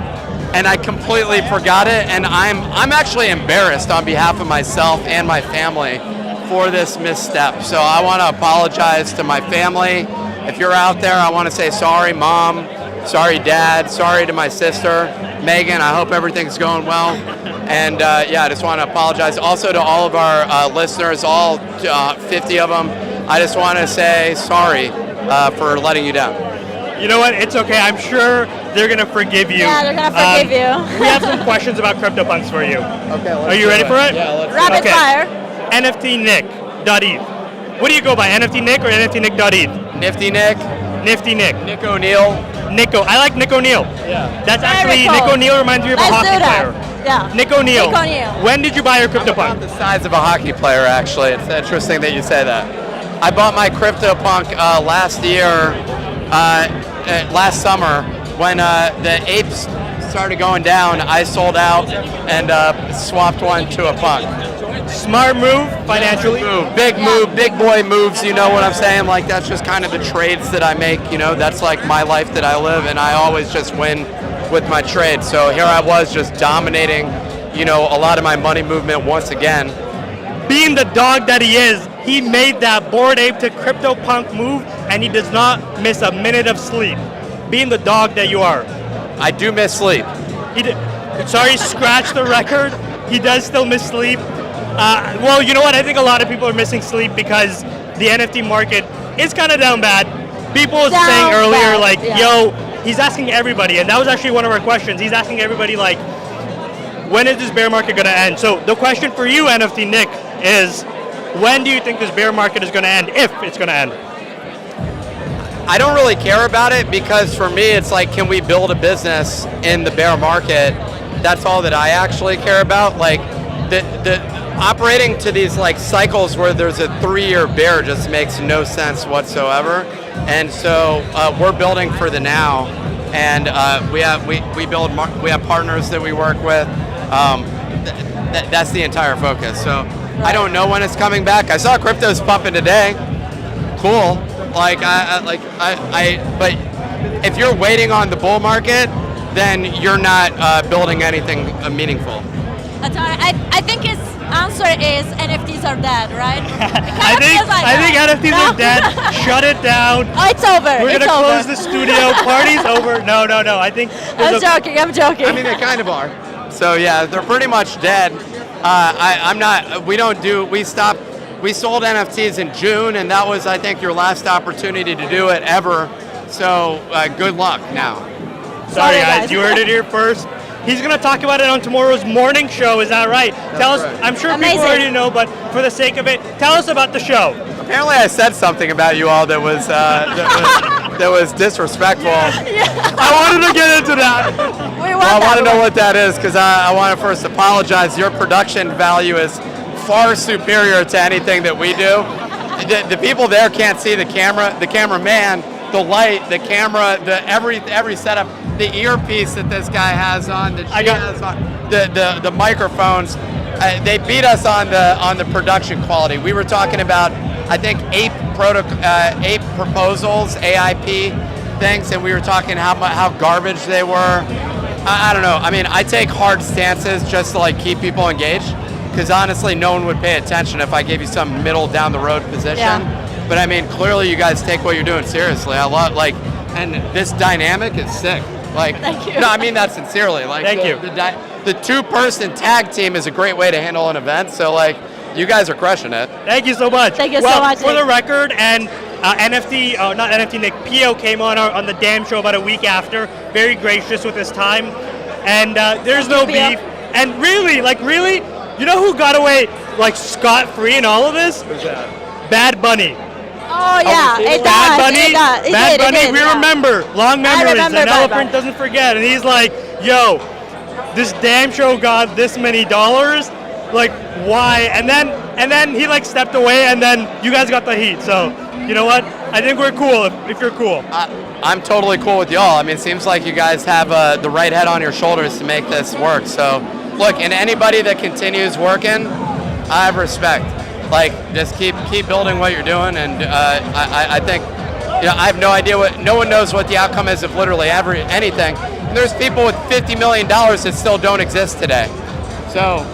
and I completely forgot it, and I'm actually embarrassed on behalf of myself and my family for this misstep. So I want to apologize to my family. If you're out there, I want to say sorry, Mom, sorry, Dad, sorry to my sister, Megan. I hope everything's going well. And yeah, I just want to apologize also to all of our listeners, all 50 of them. I just want to say sorry for letting you down. You know what? It's okay. I'm sure they're going to forgive you. Yeah, they're going to forgive you. We have some questions about CryptoPunks for you. Okay, Are you ready for it? Yeah, let's Rapid fire. NFTNick.eth. What do you go by, NFT Nick or NFTNick.eth? Nifty Nick. Nifty Nick. Nick O'Neill. Nico. I like Nick O'Neill. Yeah. That's Very actually, cool. Nick O'Neill reminds me of Let's a hockey do that. player. Yeah. Nick O'Neill. Nick O'Neill. When did you buy your About CryptoPunk? the size of a hockey player, actually. It's interesting that you say that. I bought my CryptoPunk last year, last summer, when the apes started going down. I sold out and swapped one to a punk. Smart move financially. Big move, big boy moves, you know what I'm saying? Like, that's just kind of the trades that I make, you know? That's like my life that I live, and I always just win with my trade. So here I was just dominating, you know, a lot of my money movement once again. Being the dog that he is, he made that Bored Ape to CryptoPunk move, and he does not miss a minute of sleep. Being the dog that you are. I do miss sleep. Sorry, scratch the record. He does still miss sleep. Well, you know what? I think a lot of people are missing sleep because the NFT market is kind of down bad. People were saying earlier, like, yo, he's asking everybody, and that was actually one of our questions. He's asking everybody, like, when is this bear market going to end? So the question for you, NFT Nick, is when do you think this bear market is going to end, if it's going to end? I don't really care about it because for me, it's like, can we build a business in the bear market? That's all that I actually care about. Like, the operating to these like cycles where there's a 3-year bear just makes no sense whatsoever. And so we're building for the now, and we have partners that we work with. That's the entire focus. So I don't know when it's coming back. I saw crypto's pumping today. Cool. But if you're waiting on the bull market, then you're not building anything meaningful. I think his answer is NFTs are dead, right? I think NFTs are dead. Shut it down. Oh, it's over. We're gonna close the studio. Party's over. No. I think. I'm joking. I mean, they kind of are. So yeah, they're pretty much dead. I'm not. We stopped. We sold NFTs in June, and that was, I think, your last opportunity to do it ever. So good luck now. Sorry guys, you heard it here first. He's going to talk about it on tomorrow's morning show, is that right? Tell us, right. I'm sure people already know, but for the sake of it, tell us about the show. Apparently I said something about you all that was that was disrespectful. Yeah. I wanted to get into that. I want to know what that is, because I want to first apologize. Your production value is far superior to anything that we do. The people there can't see the cameraman, the light, the camera, every setup. The earpiece that this guy has on, the microphones, they beat us on the production quality. We were talking about, I think, 8 proposals, AIP things, and we were talking how garbage they were. I don't know. I mean, I take hard stances just to like keep people engaged, because honestly, no one would pay attention if I gave you some middle down the road position. Yeah. But I mean, clearly you guys take what you're doing seriously. I love and this dynamic is sick. Thank you. No, I mean that sincerely. Thank you. The 2-person tag team is a great way to handle an event. So you guys are crushing it. Thank you so much. Thank you so much. For the record, and not NFT Nick, Pio came on the Damn Show about a week after. Very gracious with his time, and there's no beef. And really, you know who got away scot-free in all of this? Who's that? Bad Bunny. Oh yeah, it Bad Bunny. does. Bad Bunny. We yeah. remember long memories, and Bad Elephant doesn't forget. And he's like, "Yo, this Damn Show got this many dollars. Like, why?" And then he stepped away, and then you guys got the heat. So, you know what? I think we're cool if you're cool. I'm totally cool with y'all. I mean, it seems like you guys have the right head on your shoulders to make this work. So, look, and anybody that continues working, I have respect. Just keep building what you're doing, and I think, I have no idea no one knows what the outcome is of literally anything. And there's people with $50 million that still don't exist today. So,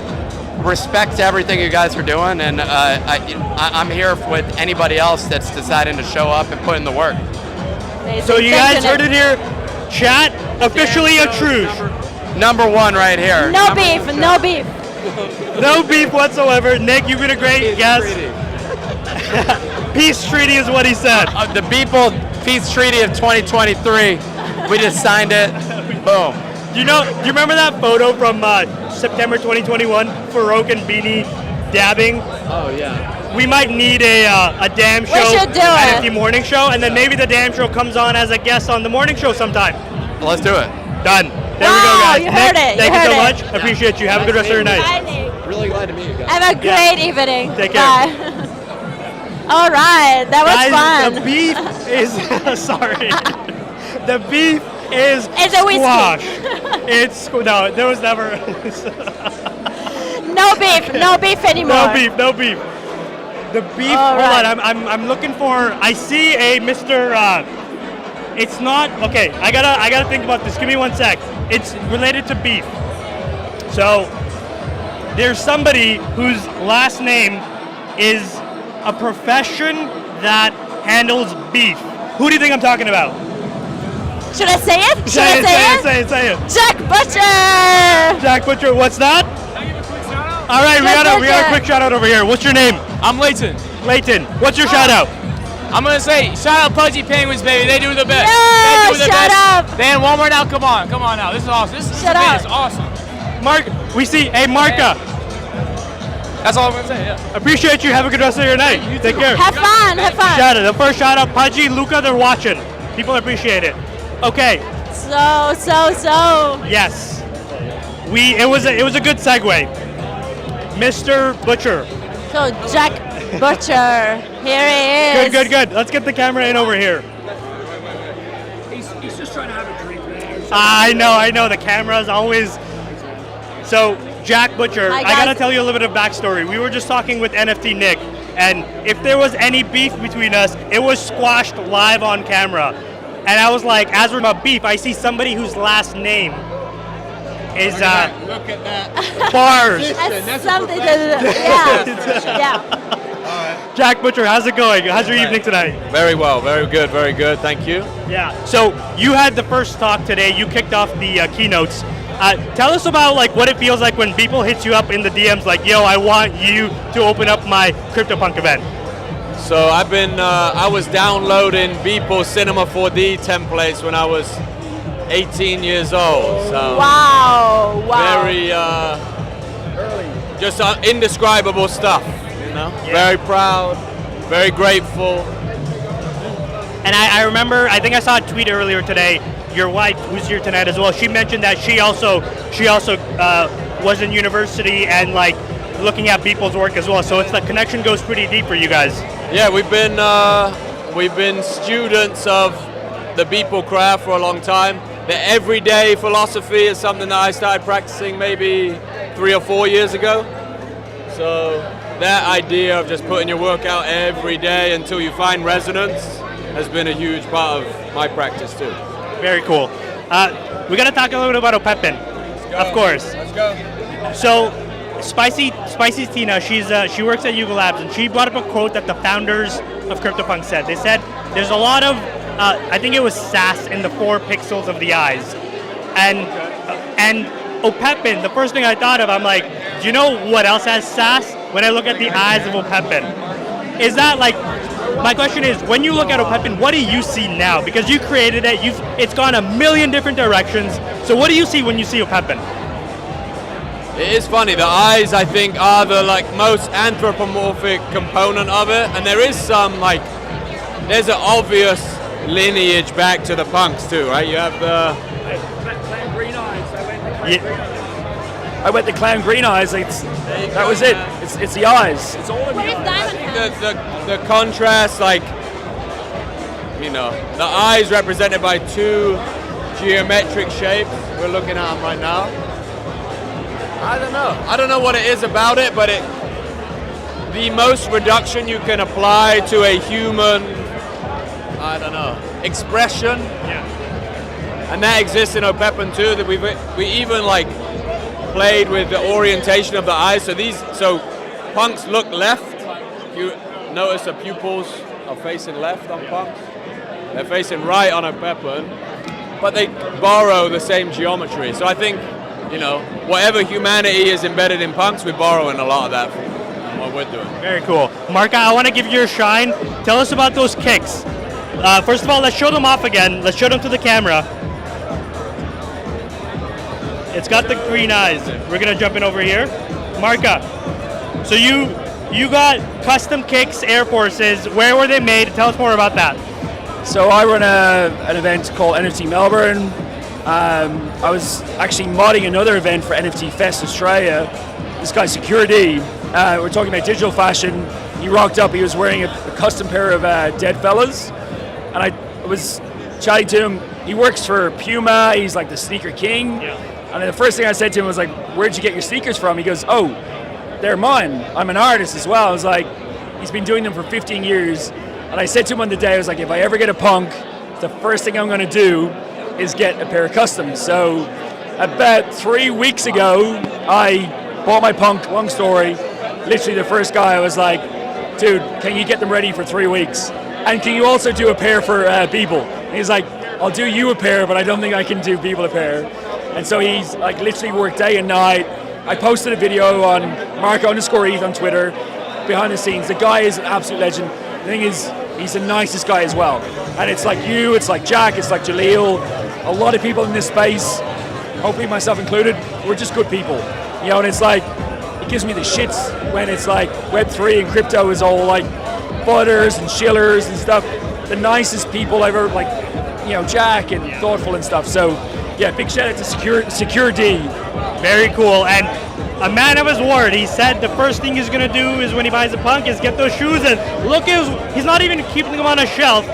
respect to everything you guys are doing, and I'm here with anybody else that's deciding to show up and put in the work. So you guys heard it here. Chat, officially a truce. Number 1 right here. No beef. No beef whatsoever. Nick, you've been a great guest. Peace treaty is what he said. The Beeple Peace Treaty of 2023. We just signed it. Boom. Do you remember that photo from September 2021? Farouk and Beanie dabbing. Oh yeah. We might need a Damn Show. We should do it. NFT morning show, and then maybe the Damn Show comes on as a guest on the morning show sometime. Let's do it. Done. There we go, guys. You heard Nick, it. Thank you so much. I appreciate you. Have a good rest of your night. Bye, Nick. Really glad to meet you guys. Have a great evening. Take care. Bye. All right, that was fun. The beef is sorry. The beef is It's a whiskey. Squash. No, there was never. No beef anymore. No beef. The beef. All hold right. on, I'm looking for. I see a Mr. It's not okay. I gotta think about this. Give me 1 sec. It's related to beef. So there's somebody whose last name is a profession that handles beef. Who do you think I'm talking about? Should I say it? Say it. Jack Butcher. Jack Butcher. What's that? Can I give a quick shout out? All right, we got a quick shout out over here. What's your name? I'm Leighton. Leighton. What's your shout out? I'm gonna say shout out Pudgy Penguins, baby. They do the best. Yeah, they do the shut best. up. Dan, one more now. Come on now. This is awesome. This Shut event up. is awesome. Mark, we see. Hey, Marka. That's all I'm gonna say. Yeah. Appreciate you. Have a good rest of your night. Take care. Have fun. Shout out. The first shout out, Pudgy, Luca. They're watching. People appreciate it. Okay. So. Yes. It was a good segue. Mr. Butcher. So Jack Butcher, here he is. Good. Let's get the camera in over here. He's just trying to have a drink there. I know. The camera's always. So, Jack Butcher, Hi, I guys. gotta tell you a little bit of backstory. We were just talking with NFT Nick, and if there was any beef between us, it was squashed live on camera. And I was like, as we're about beef, I see somebody whose last name is Look at that. Bars. That's something that, yeah. Jack Butcher, how's it going? How's your evening tonight? Very well, very good, thank you. Yeah. So you had the first talk today. You kicked off the keynotes. Tell us about like what it feels like when people hit you up in the DMs like, yo, I want you to open up my CryptoPunk event. So I was downloading Beeple Cinema 4D templates when I was 18 years old. So Wow. very just indescribable stuff, you know. Yeah. Very proud, very grateful. And I remember, I think I saw a tweet earlier today. Your wife, who's here tonight as well, she mentioned that she also was in university and like looking at Beeple's work as well. So it's the connection goes pretty deep for you guys. Yeah, we've been students of the Beeple craft for a long time. The everyday philosophy is something that I started practicing maybe 3 or 4 years ago. So that idea of just putting your work out every day until you find resonance has been a huge part of my practice too. Very cool. We got to talk a little bit about Opepen, of course. Let's go. So, Spicy Tina, she works at Yuga Labs, and she brought up a quote that the founders of CryptoPunks said. They said there's a lot of, I think it was sass in the 4 pixels of the eyes, and Opepen. The first thing I thought of, I'm like, do you know what else has sass? When I look at the eyes of Opepen, is that like? My question is, when you look at Opepen, what do you see now? Because you created it, it's gone a million different directions. So what do you see when you see Opepen? It is funny, the eyes I think are the most anthropomorphic component of it, and there is some there's an obvious lineage back to the punks too, right? You have the Clown green eyes. I went the clown green eyes. That was it. It's the eyes. It's all in the eyes. the contrast, the eyes represented by 2 geometric shapes. We're looking at them right now. I don't know what it is about it, but the most reduction you can apply to a human, expression. Yeah. And that exists in Opepen too. That we even played with the orientation of the eyes. So punks look left. You notice the pupils are facing left on punks. They're facing right on Opepen, but they borrow the same geometry. So I think, whatever humanity is embedded in punks, we're borrowing a lot of that from what we're doing. Very cool. Marka, I want to give you a shine. Tell us about those kicks. First of all, let's show them off again. Let's show them to the camera. It's got the green eyes. We're gonna jump in over here. Marka, so you got custom kicks, Air Forces. Where were they made? Tell us more about that. So I run an event called NFT Melbourne. I was actually modding another event for NFT Fest Australia. This guy Security, we're talking about digital fashion. He rocked up. He was wearing a custom pair of Dead Fellas, and I was chatting to him. He works for Puma. He's like the sneaker king. Yeah. And the first thing I said to him was like, "Where'd you get your sneakers from?" He goes, "Oh, they're mine. I'm an artist as well." I was like, he's been doing them for 15 years. And I said to him on the day, I was like, if I ever get a punk, the first thing I'm going to do is get a pair of customs. So about 3 weeks ago, I bought my punk, long story. Literally the first guy, I was like, dude, can you get them ready for 3 weeks? And can you also do a pair for Beeple? And he's like, I'll do you a pair, but I don't think I can do Beeple a pair. And so he's literally worked day and night. I posted a video on Marco_ETH on Twitter, behind the scenes. The guy is an absolute legend. The thing is, he's the nicest guy as well. And it's like you, it's like Jack, it's like Jaleel. A lot of people in this space, hopefully myself included, we're just good people. And it's like, it gives me the shits when it's like Web3 and crypto is all like butters and chillers and stuff. The nicest people I've ever, Jack and thoughtful and stuff. So yeah, big shout out to Secure D. Very cool. And a man of his word. He said the first thing he's gonna do is when he buys a punk is get those shoes, and look, he's not even keeping them on a shelf.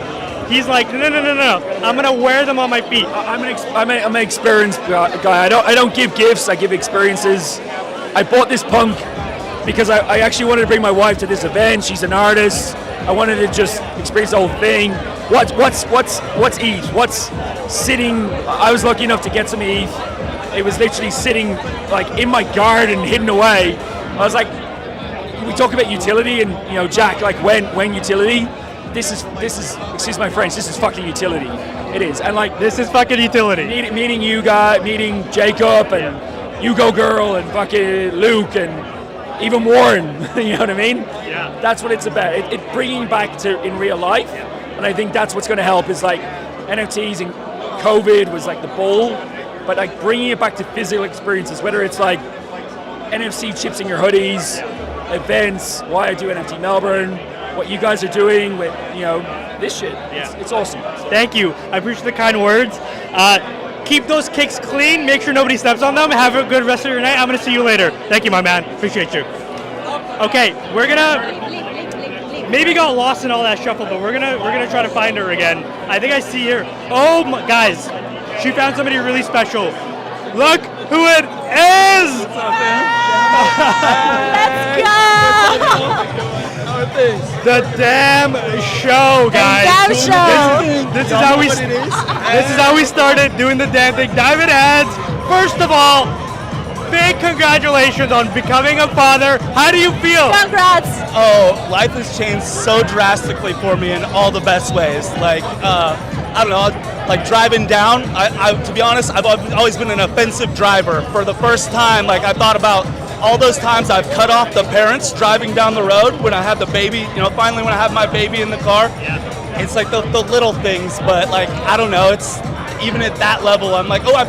He's like, no. I'm gonna wear them on my feet. I'm an experienced guy. I don't give gifts. I give experiences. I bought this punk because I actually wanted to bring my wife to this event. She's an artist. I wanted to just experience the whole thing. What's ETH? What's sitting? I was lucky enough to get some ETH. It was literally sitting like in my garden, hidden away. I was like, we talk about utility, and Jack, like when utility. This is excuse my French. This is fucking utility. It is, and like this is fucking utility. Meeting you guys, meeting Jacob and Hugo Girl and fucking Luke and even Warren. You know what I mean? Yeah. That's what it's about. It bringing back to in real life, and I think that's what's going to help. Is like NFTs and COVID was like the bull, but like bringing it back to physical experiences. Whether it's like NFC chips in your hoodies, events. Why I do NFT Melbourne. What you guys are doing with this shit. It's awesome. Thank you. I appreciate the kind words. Keep those kicks clean. Make sure nobody steps on them. Have a good rest of your night. I'm gonna see you later. Thank you, my man. Appreciate you. Okay, we're gonna maybe got lost in all that shuffle, but we're gonna try to find her again. I think I see her. Oh my guys, she found somebody really special. Look who it is! Let's go! The damn show, guys. Damn show. This is how we started doing the damn thing. Diamond Heads. First of all, big congratulations on becoming a father. How do you feel? Congrats. Oh, life has changed so drastically for me in all the best ways. Like, I don't know, like driving down. I to be honest, I've always been an offensive driver. For the first time, like I thought about all those times I've cut off the parents driving down the road when I have the baby, finally when I have my baby in the car. It's like the little things, but like, I don't know, it's even at that level, I'm like, oh, I'm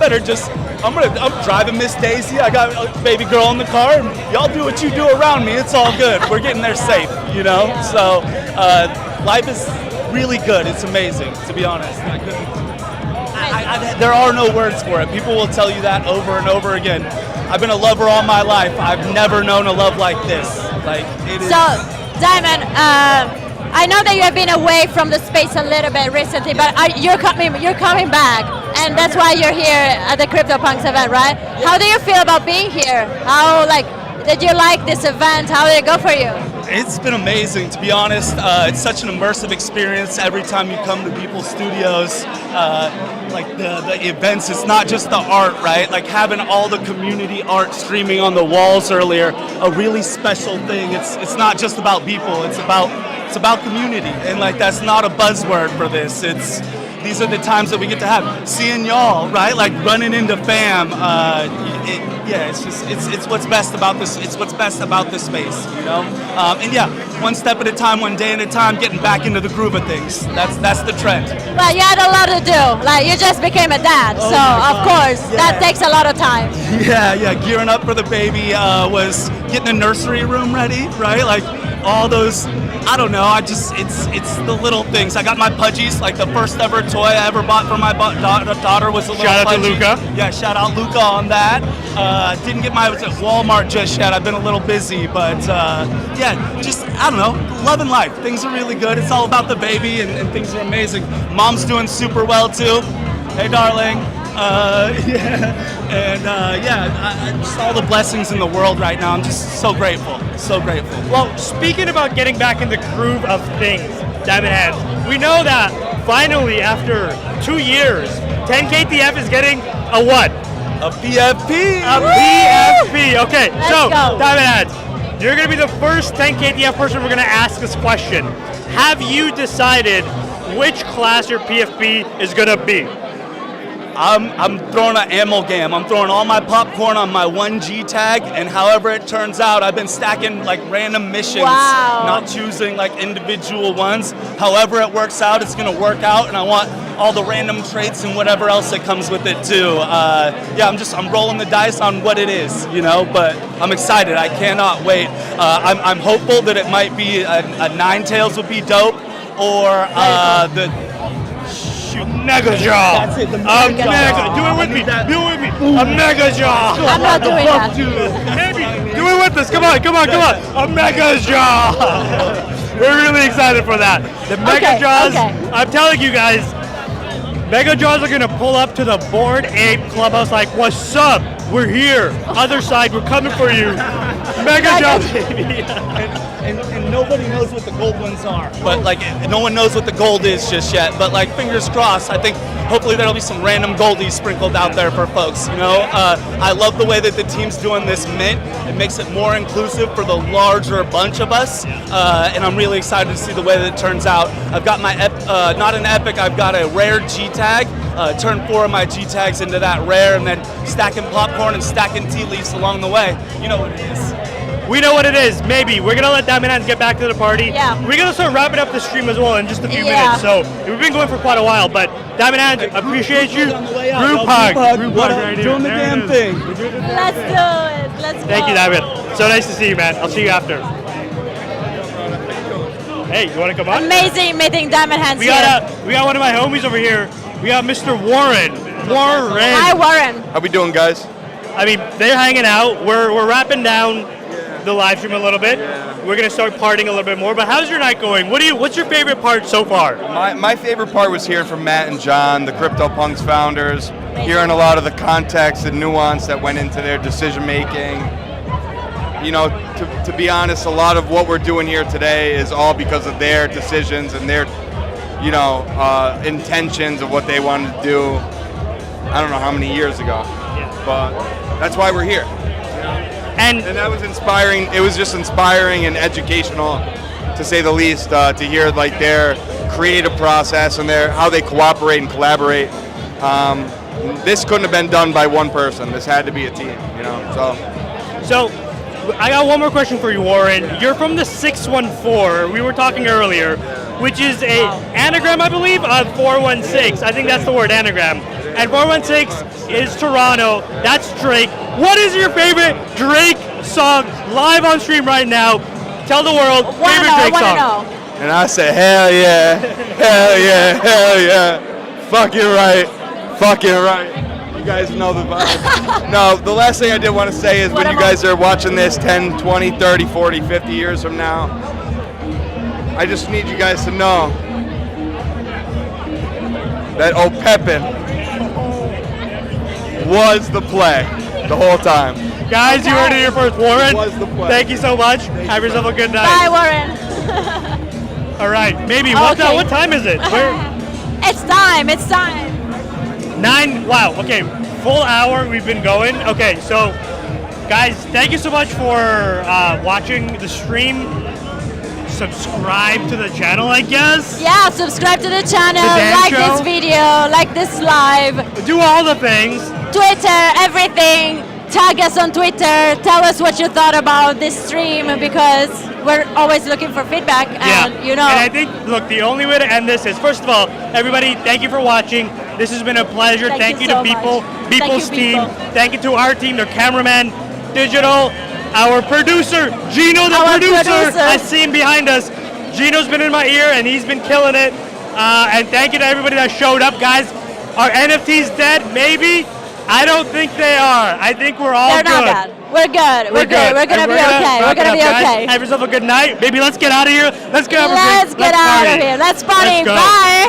driving Miss Daisy, I got a baby girl in the car, and y'all do what you do around me, it's all good. We're getting there safe, So life is really good, it's amazing, to be honest. There are no words for it. People will tell you that over and over again. I've been a lover all my life. I've never known a love like this. Like it is. So, Diamond, I know that you have been away from the space a little bit recently, but you're coming back, and that's why you're here at the Cryptopunks event, right? How do you feel about being here? How did you like this event? How did it go for you? It's been amazing, to be honest. It's such an immersive experience every time you come to Beeple Studios. Like the events, it's not just the art, right? Like having all the community art streaming on the walls earlier, a really special thing. It's not just about Beeple, it's about community, and like that's not a buzzword for this. These are the times that we get to have seeing y'all, right? Like running into fam. It's what's best about this. It's what's best about this space, And yeah, one step at a time, one day at a time, getting back into the groove of things. That's the trend. Well, you had a lot to do. Like you just became a dad, so of course that takes a lot of time. Yeah. Gearing up for the baby was getting a nursery room ready, right? Like all those. I don't know. It's the little things. I got my pudgies. Like the first ever toy I ever bought for my daughter was a little Shout out pudgy. to Luca. Yeah, shout out Luca on that. Didn't get mine at Walmart just yet. I've been a little busy, but just I don't know. Loving life. Things are really good. It's all about the baby, and things are amazing. Mom's doing super well too. Hey, darling. Just all the blessings in the world right now. I'm just so grateful. Well, speaking about getting back in the groove of things, Diamond Heads, we know that finally after 2 years, 10KTF is getting a what? A PFP. A PFP. Okay, Let's so go. Diamond Heads, you're going to be the first 10KTF person we're going to ask this question. Have you decided which class your PFP is going to be? I'm throwing an amalgam. I'm throwing all my popcorn on my 1G tag, and however it turns out, I've been stacking like random missions, not choosing like individual ones. However it works out, it's gonna work out, and I want all the random traits and whatever else that comes with it too. I'm rolling the dice on what it is, but I'm excited. I cannot wait. I'm hopeful that it might be a Ninetales would be dope, or you. Mega jaw. That's it. The A mega. Do it with me. Do it with me. A mega jaw. I'm not doing that. Maybe. Do it with us. Come on. Come on. Come on. A mega jaw. We're really excited for that. The mega jaws. okay. I'm telling you guys. Mega Jaws are gonna pull up to the Bored Ape Clubhouse like, what's up? We're here. Other side, we're coming for you. Mega Jaws. And nobody knows what the gold ones are. But like, no one knows what the gold is just yet. But like, fingers crossed. I think hopefully there'll be some random goldies sprinkled out there for folks. You know, I love the way that the team's doing this mint. It makes it more inclusive for the larger bunch of us. And I'm really excited to see the way that it turns out. I've got my not an epic. I've got a rare G tag. Turn 4 of my G tags into that rare, and then stacking popcorn and stacking tea leaves along the way. You know what it is. We know what it is. Maybe we're gonna let Diamond Hands get back to the party. Yeah. We're gonna start wrapping up the stream as well in just a few minutes. So we've been going for quite a while, but Diamond Hands, appreciate you. Group hug. Group hug right here. Doing the damn thing. Let's do it. Let's go. Thank you, Diamond. So nice to see you, man. I'll see you after. Hey, you wanna come on? Amazing meeting Diamond Hands We here. got one of my homies over here. We got Mr. Warren. Warren. Hi, Warren. How we doing, guys? I mean, they're hanging out. We're wrapping down the live stream a little bit. We're gonna start partying a little bit more. But how's your night going? What's your favorite part so far? My favorite part was hearing from Matt and John, the Cryptopunks founders, hearing a lot of the context and nuance that went into their decision making. You know, to be honest, a lot of what we're doing here today is all because of their decisions and their, you know, intentions of what they wanted to do. I don't know how many years ago, but that's why we're here. And that was inspiring. It was just inspiring and educational, to say the least, to hear like their creative process and how they cooperate and collaborate. This couldn't have been done by one person. This had to be a team, you know. So I got one more question for you, Warren. You're from the 614. We were talking earlier, which is a anagram, I believe, of 416. I think that's the word, anagram. And 416 is Toronto. That's Drake. What is your favorite Drake song live on stream right now? Tell the world, favorite Drake song. And I said, hell yeah, hell yeah, hell yeah. Fucking right, fucking right. You guys know the vibe. No, the last thing I did want to say is when you guys are watching this 10, 20, 30, 40, 50 years from now, I just need you guys to know that Opepen was the play the whole time. Guys, you heard it here first. Warren, thank you so much. Have yourself a good night. Bye, Warren. All right, maybe. What time is it? It's time. It's time. 9. Wow. Okay, full hour we've been going. Okay, so guys, thank you so much for watching the stream. Subscribe to the channel, I guess. Yeah, subscribe to the channel, The dance this video, like this live. Do all the things. Twitter, everything. Tag us on Twitter. Tell us what you thought about this stream, because we're always looking for feedback. And you know. And I think, look, the only way to end this is, first of all, everybody, thank you for watching. This has been a pleasure. Thank you to so Beeple's team. Thank you to our team, their cameraman, digital, our producer, Gino, the producer. I see him behind us. Gino's been in my ear, and he's been killing it. And thank you to everybody that showed up, guys. Are NFTs dead? Maybe. I don't think they are. I think we're all good. They're not bad. We're good. We're good. We're gonna be okay. We're gonna be okay. Have yourself a good night. Baby, let's get out of here. Let's get out of here. Let's get out of here. Let's party. Let's go. Bye.